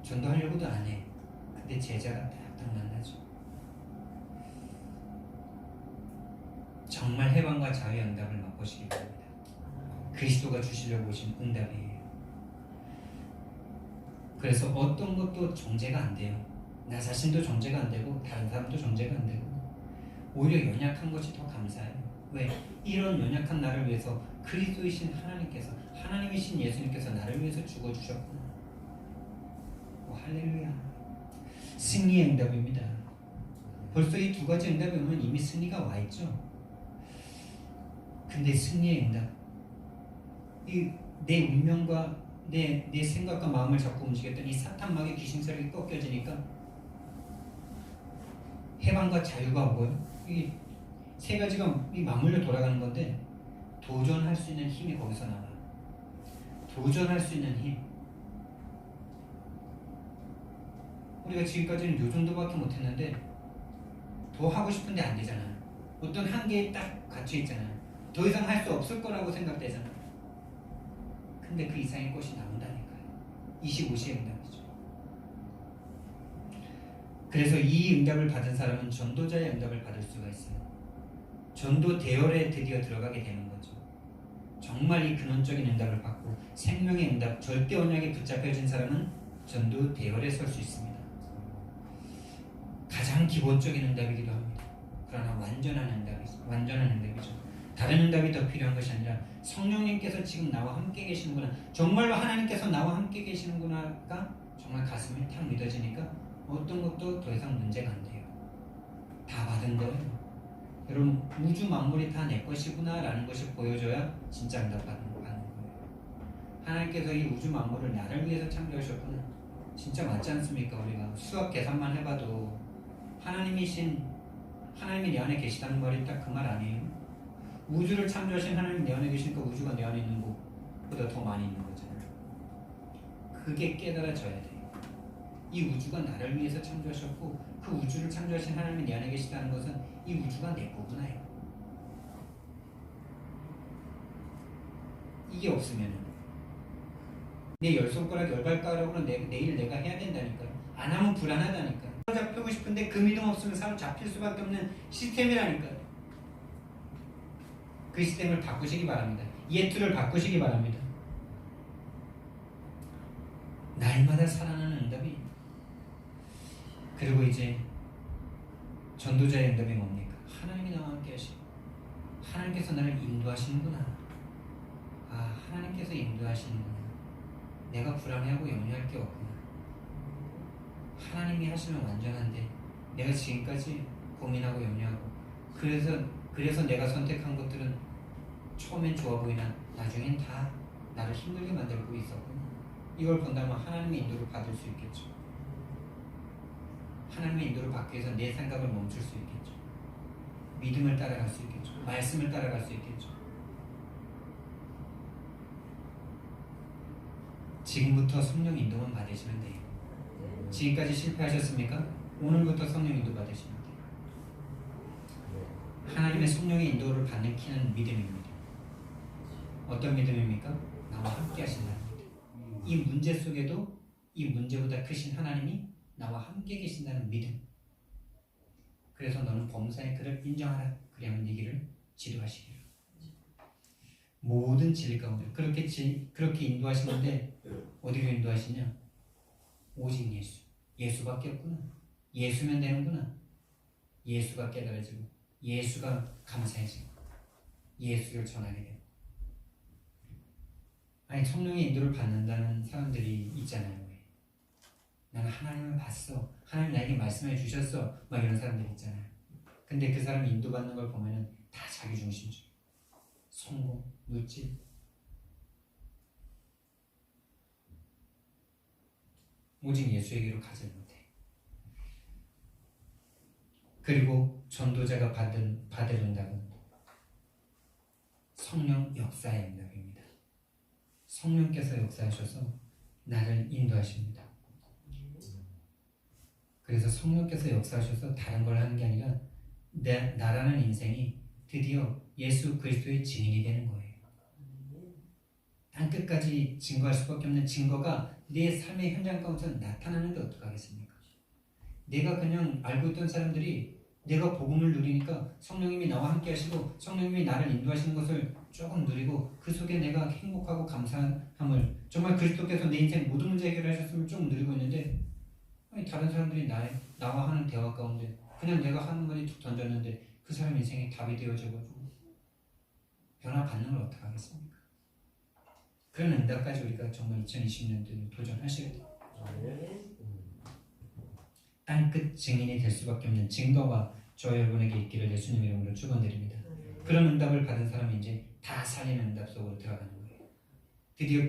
전도하려고도 안 해. 근데 제자가 딱 만나죠. 정말 해방과 자유의 응답을 맛보시기 바랍니다. 그리스도가 주시려고 오신 응답이에요. 그래서 어떤 것도 정죄가 안 돼요. 나 자신도 정죄가 안 되고 다른 사람도 정죄가 안 되고 오히려 연약한 것이 더 감사해요. 왜? 이런 연약한 나를 위해서 그리스도이신 하나님께서, 하나님이신 예수님께서 나를 위해서 죽어주셨구나. 오, 할렐루야. 승리의 응답입니다. 벌써 이 두 가지 응답이 오면 이미 승리가 와 있죠. 근데 승리의 응답, 내 운명과 내 생각과 마음을 잡고 움직였더니 사탄막의 귀신세력이 꺾여지니까 해방과 자유가 오고요. 이 세 가지가 맞물려 돌아가는 건데 도전할 수 있는 힘이 거기서 나와요. 도전할 수 있는 힘. 우리가 지금까지는 요 정도밖에 못했는데 더 하고 싶은데 안 되잖아요. 어떤 한계에 딱 갇혀 있잖아요. 더 이상 할 수 없을 거라고 생각되잖아요. 근데 그 이상의 것이 나온다니까요. 25시의 응답이죠. 그래서 이 응답을 받은 사람은 전도자의 응답을 받을 수가 있어요. 전도 대열에 드디어 들어가게 되는 거죠. 정말 이 근원적인 응답을 받고 생명의 응답, 절대 언약에 붙잡혀진 사람은 전도 대열에 설 수 있습니다. 가장 기본적인 응답이기도 합니다. 그러나 완전한 응답이죠. 다른 응답이 더 필요한 것이 아니라 성령님께서 지금 나와 함께 계시는구나, 정말로 하나님께서 나와 함께 계시는구나가 정말 가슴에 탁 믿어지니까 어떤 것도 더 이상 문제가 안 돼요. 다 받은 거예요. 여러분, 우주 만물이 다 내 것이구나 라는 것이 보여줘야 진짜 응답받는 거예요. 하나님께서 이 우주 만물을 나를 위해서 창조하셨구나. 진짜 맞지 않습니까? 우리가 수학 계산만 해봐도 하나님이 내 안에 계시다는 말이 딱 그 말 아니에요? 우주를 창조하신 하나님이 내 안에 계시니까 우주가 내 안에 있는 것보다 더 많이 있는 거잖아요. 그게 깨달아져야 돼요. 이 우주가 나를 위해서 창조하셨고 그 우주를 창조하신 하나님이 내 안에 계시다는 것은 이 우주가 내 거구나요. 이게 없으면 내 열 손가락 열 발가락으로 내일 내가 해야 된다니까요. 안 하면 불안하다니까요. 사로잡히고 싶은데 그 믿음 없으면 사로잡힐 수밖에 없는 시스템이라니까요. 그 시스템을 바꾸시기 바랍니다. 예투를 바꾸시기 바랍니다. 날마다 살아나는 응답이. 그리고 이제 전도자의 응답이 뭡니까? 하나님이 나와 함께 하시고 하나님께서 나를 인도하시는구나. 아, 하나님께서 인도하시는구나. 내가 불안해하고 염려할 게 없구나. 하나님이 하시면 완전한데 내가 지금까지 고민하고 염려하고 그래서 내가 선택한 것들은 처음엔 좋아 보이나 나중엔 다 나를 힘들게 만들고 있었구나. 이걸 본다면 하나님의 인도를 받을 수 있겠죠. 하나님의 인도를 받기 위해서 내 생각을 멈출 수 있겠죠. 믿음을 따라갈 수 있겠죠. 말씀을 따라갈 수 있겠죠. 지금부터 성령 인도만 받으시면 돼요. 지금까지 실패하셨습니까? 오늘부터 성령 인도 받으시면 돼요. 하나님의 성령의 인도를 받는 키는 믿음입니다. 어떤 믿음입니까? 나와 함께 하신다는 믿음. 이 문제 속에도 이 문제보다 크신 하나님이 나와 함께 계신다는 믿음. 그래서 너는 범사의 그를 인정하라. 그래야만 네 길을 지도하시리라. 모든 진리 가운데 그렇게 인도하시는데 어디로 인도하시냐? 오직 예수. 예수밖에 없구나. 예수면 되는구나. 예수가 깨달아지고 예수가 감사해지고 예수를 전하게 되고. 아니, 성령의 인도를 받는다는 사람들이 있잖아요. 나는 하나님을 봤어. 하나님 나에게 말씀해 주셨어. 막 이런 사람들 있잖아요. 근데 그 사람이 인도받는 걸 보면은 다 자기 중심주의. 성공, 물질. 오직 예수에게로 가지 못해. 그리고 전도자가 받을 응답은 성령 역사의 응답입니다. 성령께서 역사하셔서 나를 인도하십니다. 그래서 성령께서 역사하셔서 다른 걸 하는 게 아니라 나라는 인생이 드디어 예수 그리스도의 증인이 되는 거예요. 땅끝까지 증거할 수밖에 없는 증거가 내 삶의 현장 가운데 나타나는데 어떡하겠습니까? 내가 그냥 알고 있던 사람들이 내가 복음을 누리니까 성령님이 나와 함께 하시고 성령님이 나를 인도하시는 것을 조금 누리고 그 속에 내가 행복하고 감사함을, 정말 그리스도께서 내 인생 모든 문제 해결하셨음을 조금 누리고 있는데, 아니, 다른 사람들이 나와 하는 대화 가운데 그냥 내가 하는 말이 툭 던졌는데 그 사람 인생에 답이 되어져가지고 변화받는 걸 어떡하겠습니까? 그런 응답까지 우리가 정말 2020년도에 도전하셔야 돼요. 땅끝 증인이 될 수밖에 없는 증거가 저 여러분에게 있기를 예수님 이름으로 축원드립니다. 그런 응답을 받은 사람이 이제 다 살리는 응답 속으로 들어가는 거예요. 드디어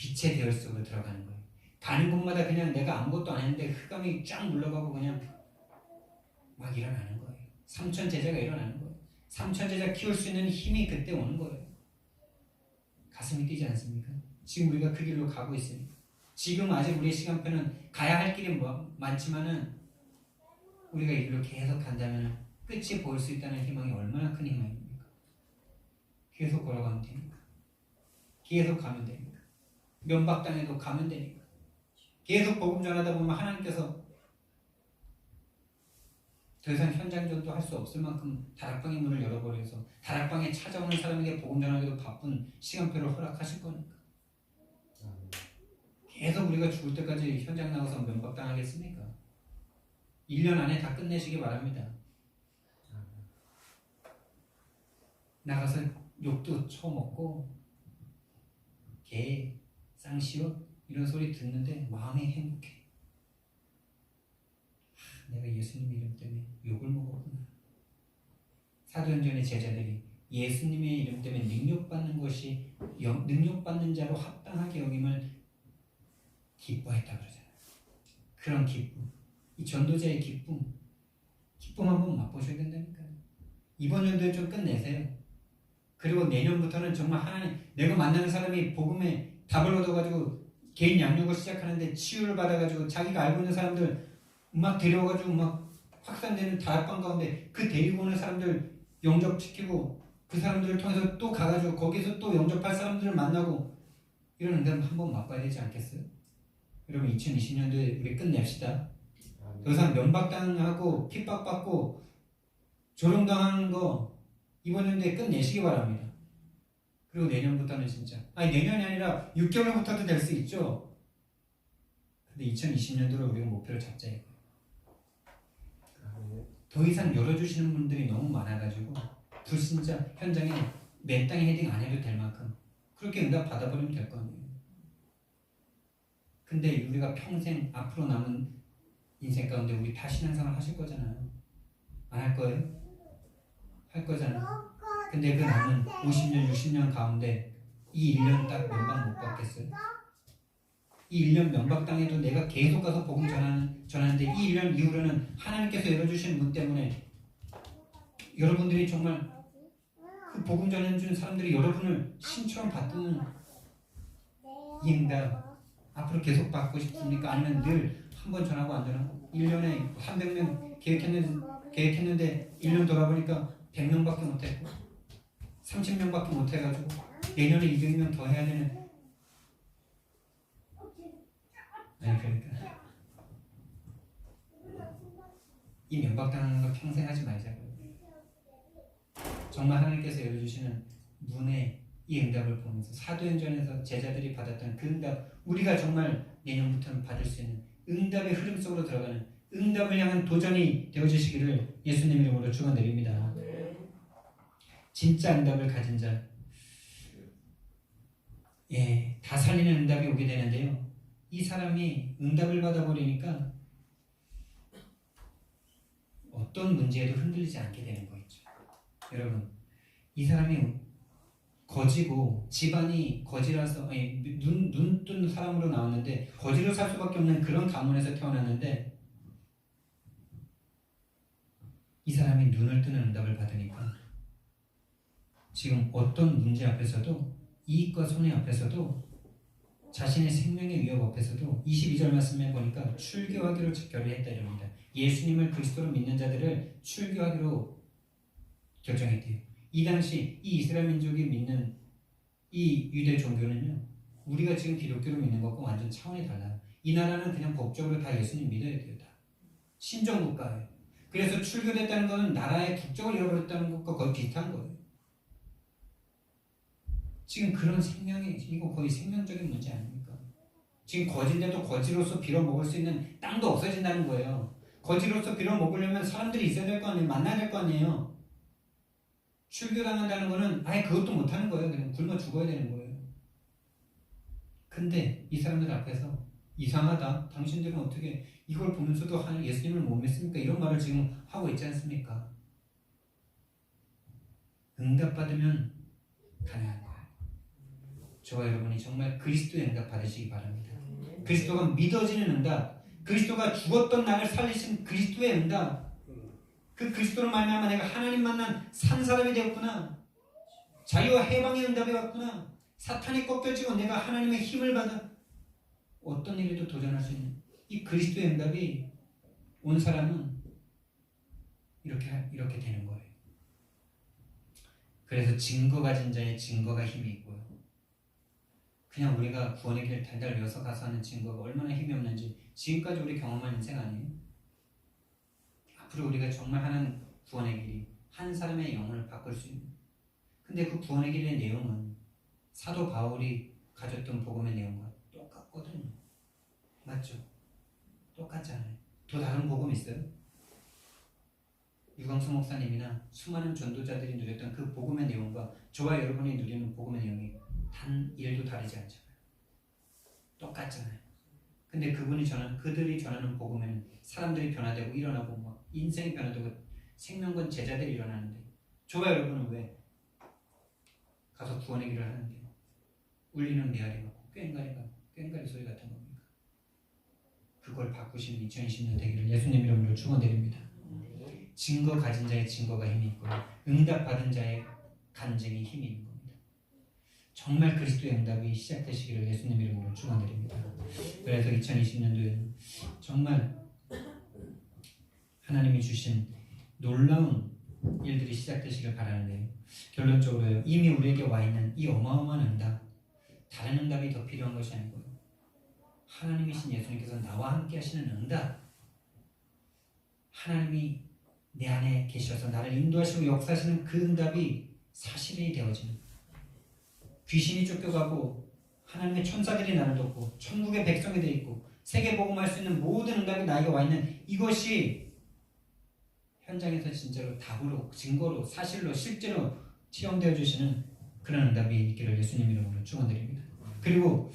빛의 대열 속으로 들어가는 거예요. 가는 곳마다 그냥 내가 아무것도 안 했는데 흑암이 쫙 물러가고 그냥 막 일어나는 거예요. 삼천 제자가 일어나는 거예요. 삼천 제자 키울 수 있는 힘이 그때 오는 거예요. 가슴이 뛰지 않습니까? 지금 우리가 그 길로 가고 있으니까. 지금 아직 우리의 시간표는 가야 할 길이 많지만은 우리가 이 길로 계속 간다면 끝이 보일 수 있다는 희망이 얼마나 큰 희망입니까? 계속 걸어가면 됩니까? 계속 가면 됩니까? 면박당해도 가면 되니까. 계속 복음 전하다 보면 하나님께서 더 이상 현장전도 할 수 없을 만큼 다락방의 문을 열어버려서 다락방에 찾아오는 사람에게 복음 전하기도 바쁜 시간표를 허락하실 거니까. 계속 우리가 죽을 때까지 현장 나가서 면박당하겠습니까? 1년 안에 다 끝내시기 바랍니다. 나가서 욕도 처먹고 개, 쌍시옷 이런 소리 듣는데 마음이 행복해. 내가 예수님 이름 때문에 욕을 먹었구나. 사도행전의 제자들이 예수님의 이름 때문에 능력받는 것이 능력받는 자로 합당하게 여김을 기뻐했다 그러잖아요. 그런 기쁨, 이 전도자의 기쁨 한번 맛보셔야 된다니까요. 이번 연도에 좀 끝내세요. 그리고 내년부터는 정말 하나님, 내가 만나는 사람이 복음에 답을 얻어가지고 개인 양육을 시작하는데 치유를 받아가지고 자기가 알고 있는 사람들 막 데려와가지고 막 확산되는 다락방 가운데 그 데리고 오는 사람들 영접시키고 그 사람들을 통해서 또 가가지고 거기서 또 영접할 사람들을 만나고 이런 응답 한번 맛봐야 되지 않겠어요? 여러분 2020년도에 우리 끝냅시다. 더 이상 면박당하고 핍박받고 조롱당하는 거 이번 연도에 끝내시기 바랍니다. 그리고 내년부터는 진짜 내년이 아니라 6개월부터도 될 수 있죠. 근데 2020년도를 우리가 목표를 잡자 이거예요. 더 이상 열어주시는 분들이 너무 많아가지고 불신자 현장에 맨 땅에 헤딩 안 해도 될 만큼 그렇게 응답 받아버리면 될 거 아니에요. 근데 우리가 평생 앞으로 남은 인생 가운데 우리 다 신앙생활 하실 거잖아요. 안 할 거예요? 할 거잖아요. 근데 그 남은 50년, 60년 가운데 이 1년 딱 면박 못 받겠어요? 이 1년 면박당해도 내가 계속 가서 복음 전하는데 이 1년 이후로는 하나님께서 열어주신 문 때문에 여러분들이 정말 그 복음 전해준 사람들이 여러분을 신처럼 받드는 이 응답 앞으로 계속 받고 싶습니까? 아니면 늘 한 번 전하고 안 전하고 1년에 300명 계획했는데 1년 돌아보니까 100명밖에 못했고 30명밖에 못해가지고 내년에 200명 더 해야 되는 그러니까 이 면박당하는 거 평생 하지 말자고요. 정말 하나님께서 열어주시는 문의 이 응답을 보면서 사도행전에서 제자들이 받았던 그 응답 우리가 정말 내년부터는 받을 수 있는 응답의 흐름 속으로 들어가는 응답을 향한 도전이 되어주시기를 예수님 이름으로 축원드립니다. 진짜 응답을 가진 자 다 살리는 응답이 오게 되는데요. 이 사람이 응답을 받아버리니까 어떤 문제에도 흔들리지 않게 되는 거 있죠. 여러분 이 사람이 거지고 집안이 거지라서 눈 뜬 사람으로 나왔는데 거지로 살 수밖에 없는 그런 가문에서 태어났는데 이 사람이 눈을 뜨는 응답을 받으니까 지금 어떤 문제 앞에서도 이익과 손해 앞에서도 자신의 생명의 위협 앞에서도 22절 말씀에 보니까 출교하기로 결의했다 이럽니다. 예수님을 그리스도로 믿는 자들을 출교하기로 결정했대요. 이 당시 이 이스라엘 민족이 믿는 이 유대 종교는요 우리가 지금 기독교를 믿는 것과 완전 차원이 달라요. 이 나라는 그냥 법적으로 다 예수님 믿어야 돼요. 다 신정국가예요. 그래서 출교됐다는 것은 나라의 국적을 잃어버렸다는 것과 거의 비슷한 거예요. 지금 그런 이거 거의 생명적인 문제 아닙니까? 지금 거지인데도 거지로서 빌어먹을 수 있는 땅도 없어진다는 거예요. 거지로서 빌어먹으려면 사람들이 있어야 될 거 아니에요. 만나야 될 거 아니에요. 출교당한다는 거는 아예 그것도 못하는 거예요. 그냥 굶어 죽어야 되는 거예요. 근데 이 사람들 앞에서 이상하다. 당신들은 어떻게 이걸 보면서도 예수님을 못 믿습니까? 이런 말을 지금 하고 있지 않습니까? 응답받으면 가능한 거예요. 저와 여러분이 정말 그리스도의 응답 받으시기 바랍니다. 그리스도가 믿어지는 응답, 그리스도가 죽었던 나를 살리신 그리스도의 응답, 그 그리스도로 말미암아 내가 하나님 만난 산 사람이 되었구나, 자유와 해방의 응답이 왔구나, 사탄이 꺾여지고 내가 하나님의 힘을 받아 어떤 일에도 도전할 수 있는 이 그리스도의 응답이 온 사람은 이렇게 되는 거예요. 그래서 증거 가진 자의 증거가 힘이 있고요. 그냥 우리가 구원의 길을 달달 외워서 가서 하는 증거가 얼마나 힘이 없는지 지금까지 우리 경험한 인생 아니에요? 앞으로 우리가 정말 하는 구원의 길이 한 사람의 영혼을 바꿀 수 있는, 근데 그 구원의 길의 내용은 사도 바울이 가졌던 복음의 내용과 똑같거든요. 맞죠? 똑같잖아요. 또 다른 복음 있어요? 유광수 목사님이나 수많은 전도자들이 누렸던 그 복음의 내용과 저와 여러분이 누리는 복음의 내용이 단 1도 다르지 않잖아요. 똑같잖아요. 근데 그들이 전하는 복음에는 사람들이 변화되고 일어나고 막 인생이 변화되고 생명건 제자들이 일어나는데 저와 여러분은 왜 가서 구원의 길을 하는데 울리는 메아리 같고 꽹가리 소리 같은 겁니까? 그걸 바꾸시는 2020년 되기를 예수님 이름으로 축원드립니다. 증거 가진 자의 증거가 힘이 있고 응답 받은 자의 간증이 힘이 있는 겁니다. 정말 그리스도의 응답이 시작되시기를 예수님 이름으로 축원드립니다. 그래서 2020년도에는 정말 하나님이 주신 놀라운 일들이 시작되시길 바라는데요. 결론적으로 이미 우리에게 와 있는 이 어마어마한 응답, 다른 응답이 더 필요한 것이 아니고요. 하나님이신 예수님께서 나와 함께 하시는 응답, 하나님이 내 안에 계셔서 나를 인도하시고 역사하시는 그 응답이 사실이 되어지는, 귀신이 쫓겨가고 하나님의 천사들이 나를 돕고 천국의 백성이 되어 있고 세계 복음할 수 있는 모든 응답이 나에게 와 있는 이것이 현장에서 진짜로 답으로, 증거로, 사실로, 실제로 체험되어 주시는 그런 응답이 있기를 예수님 이름으로 축원드립니다. 그리고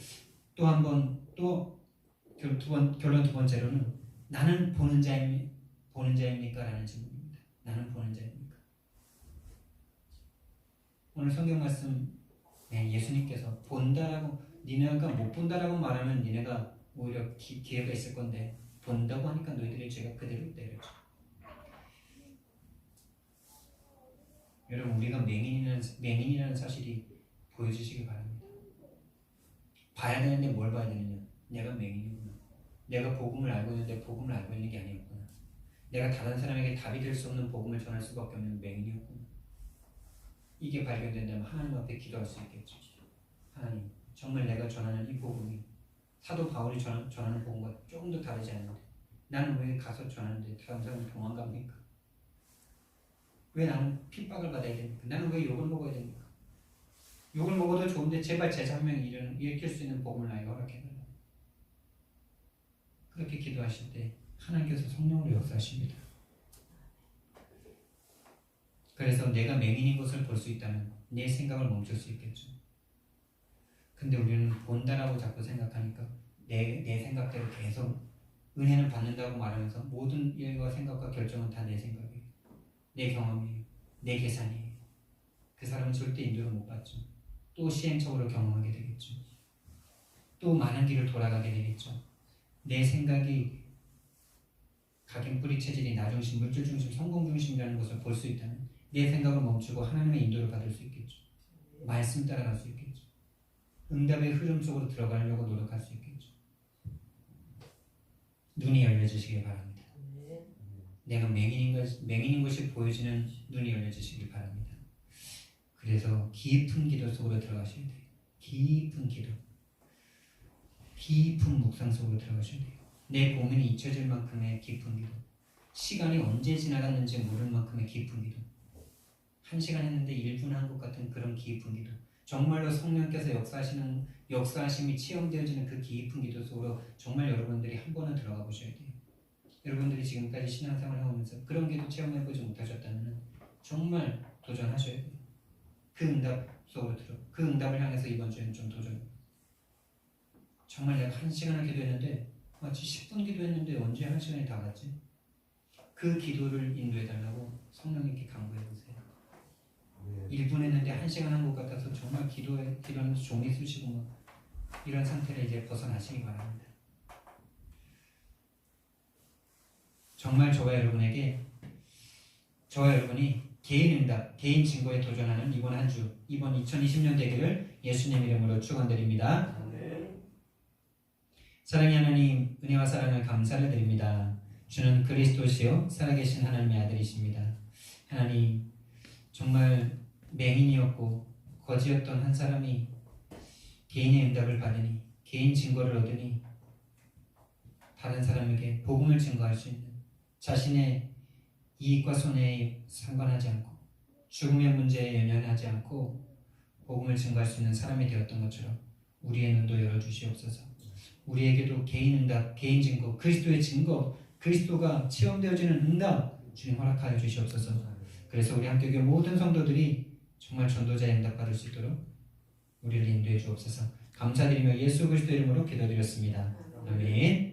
또 한 번, 결론 두 번째로는 나는 보는 자입니까? 라는 질문입니다. 나는 보는 자입니까? 오늘 성경 말씀, 예수님께서 본다라고, 니네가 못 본다라고 말하면 니네가 오히려 기회가 있을 건데 본다고 하니까 너희들의 죄가 그대로 있다 이랬죠. 여러분, 우리가 맹인이라는 사실이 보여주시기 바랍니다. 봐야 되는데 뭘 봐야 되느냐? 내가 맹인이구나. 내가 복음을 알고 있는데 복음을 알고 있는 게 아니었구나. 내가 다른 사람에게 답이 될 수 없는 복음을 전할 수밖에 없는 맹인이었구나. 이게 발견된다면 하나님 앞에 기도할 수 있겠죠. 하나님, 정말 내가 전하는 이 복음이 사도 바울이 전하는 복음과 조금 더 다르지 않는데 나는 왜 가서 전하는데 다른 사람이 도망갑니까? 왜 나는 핍박을 받아야 됩니까? 나는 왜 욕을 먹어야 됩니까? 욕을 먹어도 좋은데 제발 제자 한 명이 일으킬 수 있는 복음을 나에게 허락해달라. 그렇게 기도하실 때 하나님께서 성령으로 역사하십니다. 그래서 내가 맹인인 것을 볼 수 있다면 내 생각을 멈출 수 있겠죠. 근데 우리는 본다라고 자꾸 생각하니까 내 생각대로 계속 은혜는 받는다고 말하면서 모든 일과 생각과 결정은 다 내 생각이에요. 내 경험이에요. 내 계산이에요. 그 사람은 절대 인도를 못 받죠. 또 시행착오를 경험하게 되겠죠. 또 많은 길을 돌아가게 되겠죠. 내 생각이 각인 뿌리 체질이 나 중심, 물질 중심, 성공 중심이라는 것을 볼 수 있다면 내 생각을 멈추고 하나님의 인도를 받을 수 있겠죠. 말씀 따라갈 수 있겠죠. 응답의 흐름 속으로 들어가려고 노력할 수 있겠죠. 눈이 열려지시길 바랍니다. 내가 맹인인 것이 보여지는 눈이 열려지시길 바랍니다. 그래서 깊은 기도 속으로 들어가셔야 돼요. 깊은 기도, 깊은 묵상 속으로 들어가셔야 돼요. 내 고민이 잊혀질 만큼의 깊은 기도, 시간이 언제 지나갔는지 모를 만큼의 깊은 기도, 1시간 했는데 1분 한 것 같은 그런 깊은 기도, 정말로 성령께서 역사하심이 체험되어지는 그 깊은 기도 속으로 정말 여러분들이 한 번은 들어가 보셔야 돼요. 여러분들이 지금까지 신앙생활을 해오면서 그런 기도 체험해보지 못하셨다면 정말 도전하셔야 돼요. 그 응답 속으로 그 응답을 향해서 이번 주에는 좀 도전. 정말 내가 1시간을 기도했는데 마치 10분 기도했는데 언제 1시간이 다 갔지? 그 기도를 인도해달라고 성령님께 간구해보세요. 1분 했는데 1시간 한 것 같아서 정말 기도하면서 종이 쑤시고 뭐 이런 상태를 이제 벗어나시기 바랍니다. 정말 저와 여러분이 개인 응답, 개인 증거에 도전하는 이번 한 주, 이번 2020년 되기를 예수님 이름으로 축원드립니다. 사랑의 하나님, 은혜와 사랑을 감사를 드립니다. 주는 그리스도시요 살아계신 하나님의 아들이십니다. 하나님, 정말 맹인이었고 거지였던 한 사람이 개인의 응답을 받으니, 개인 증거를 얻으니 다른 사람에게 복음을 증거할 수 있는, 자신의 이익과 손해에 상관하지 않고 죽음의 문제에 연연하지 않고 복음을 증거할 수 있는 사람이 되었던 것처럼 우리의 눈도 열어주시옵소서. 우리에게도 개인 응답, 개인 증거, 그리스도의 증거, 그리스도가 체험되어지는 응답 주님 허락하여 주시옵소서. 그래서 우리 함께 교회 모든 성도들이 정말 전도자의 응답 받을 수 있도록 우리를 인도해 주옵소서. 감사드리며 예수 그리스도 이름으로 기도드렸습니다. 아멘.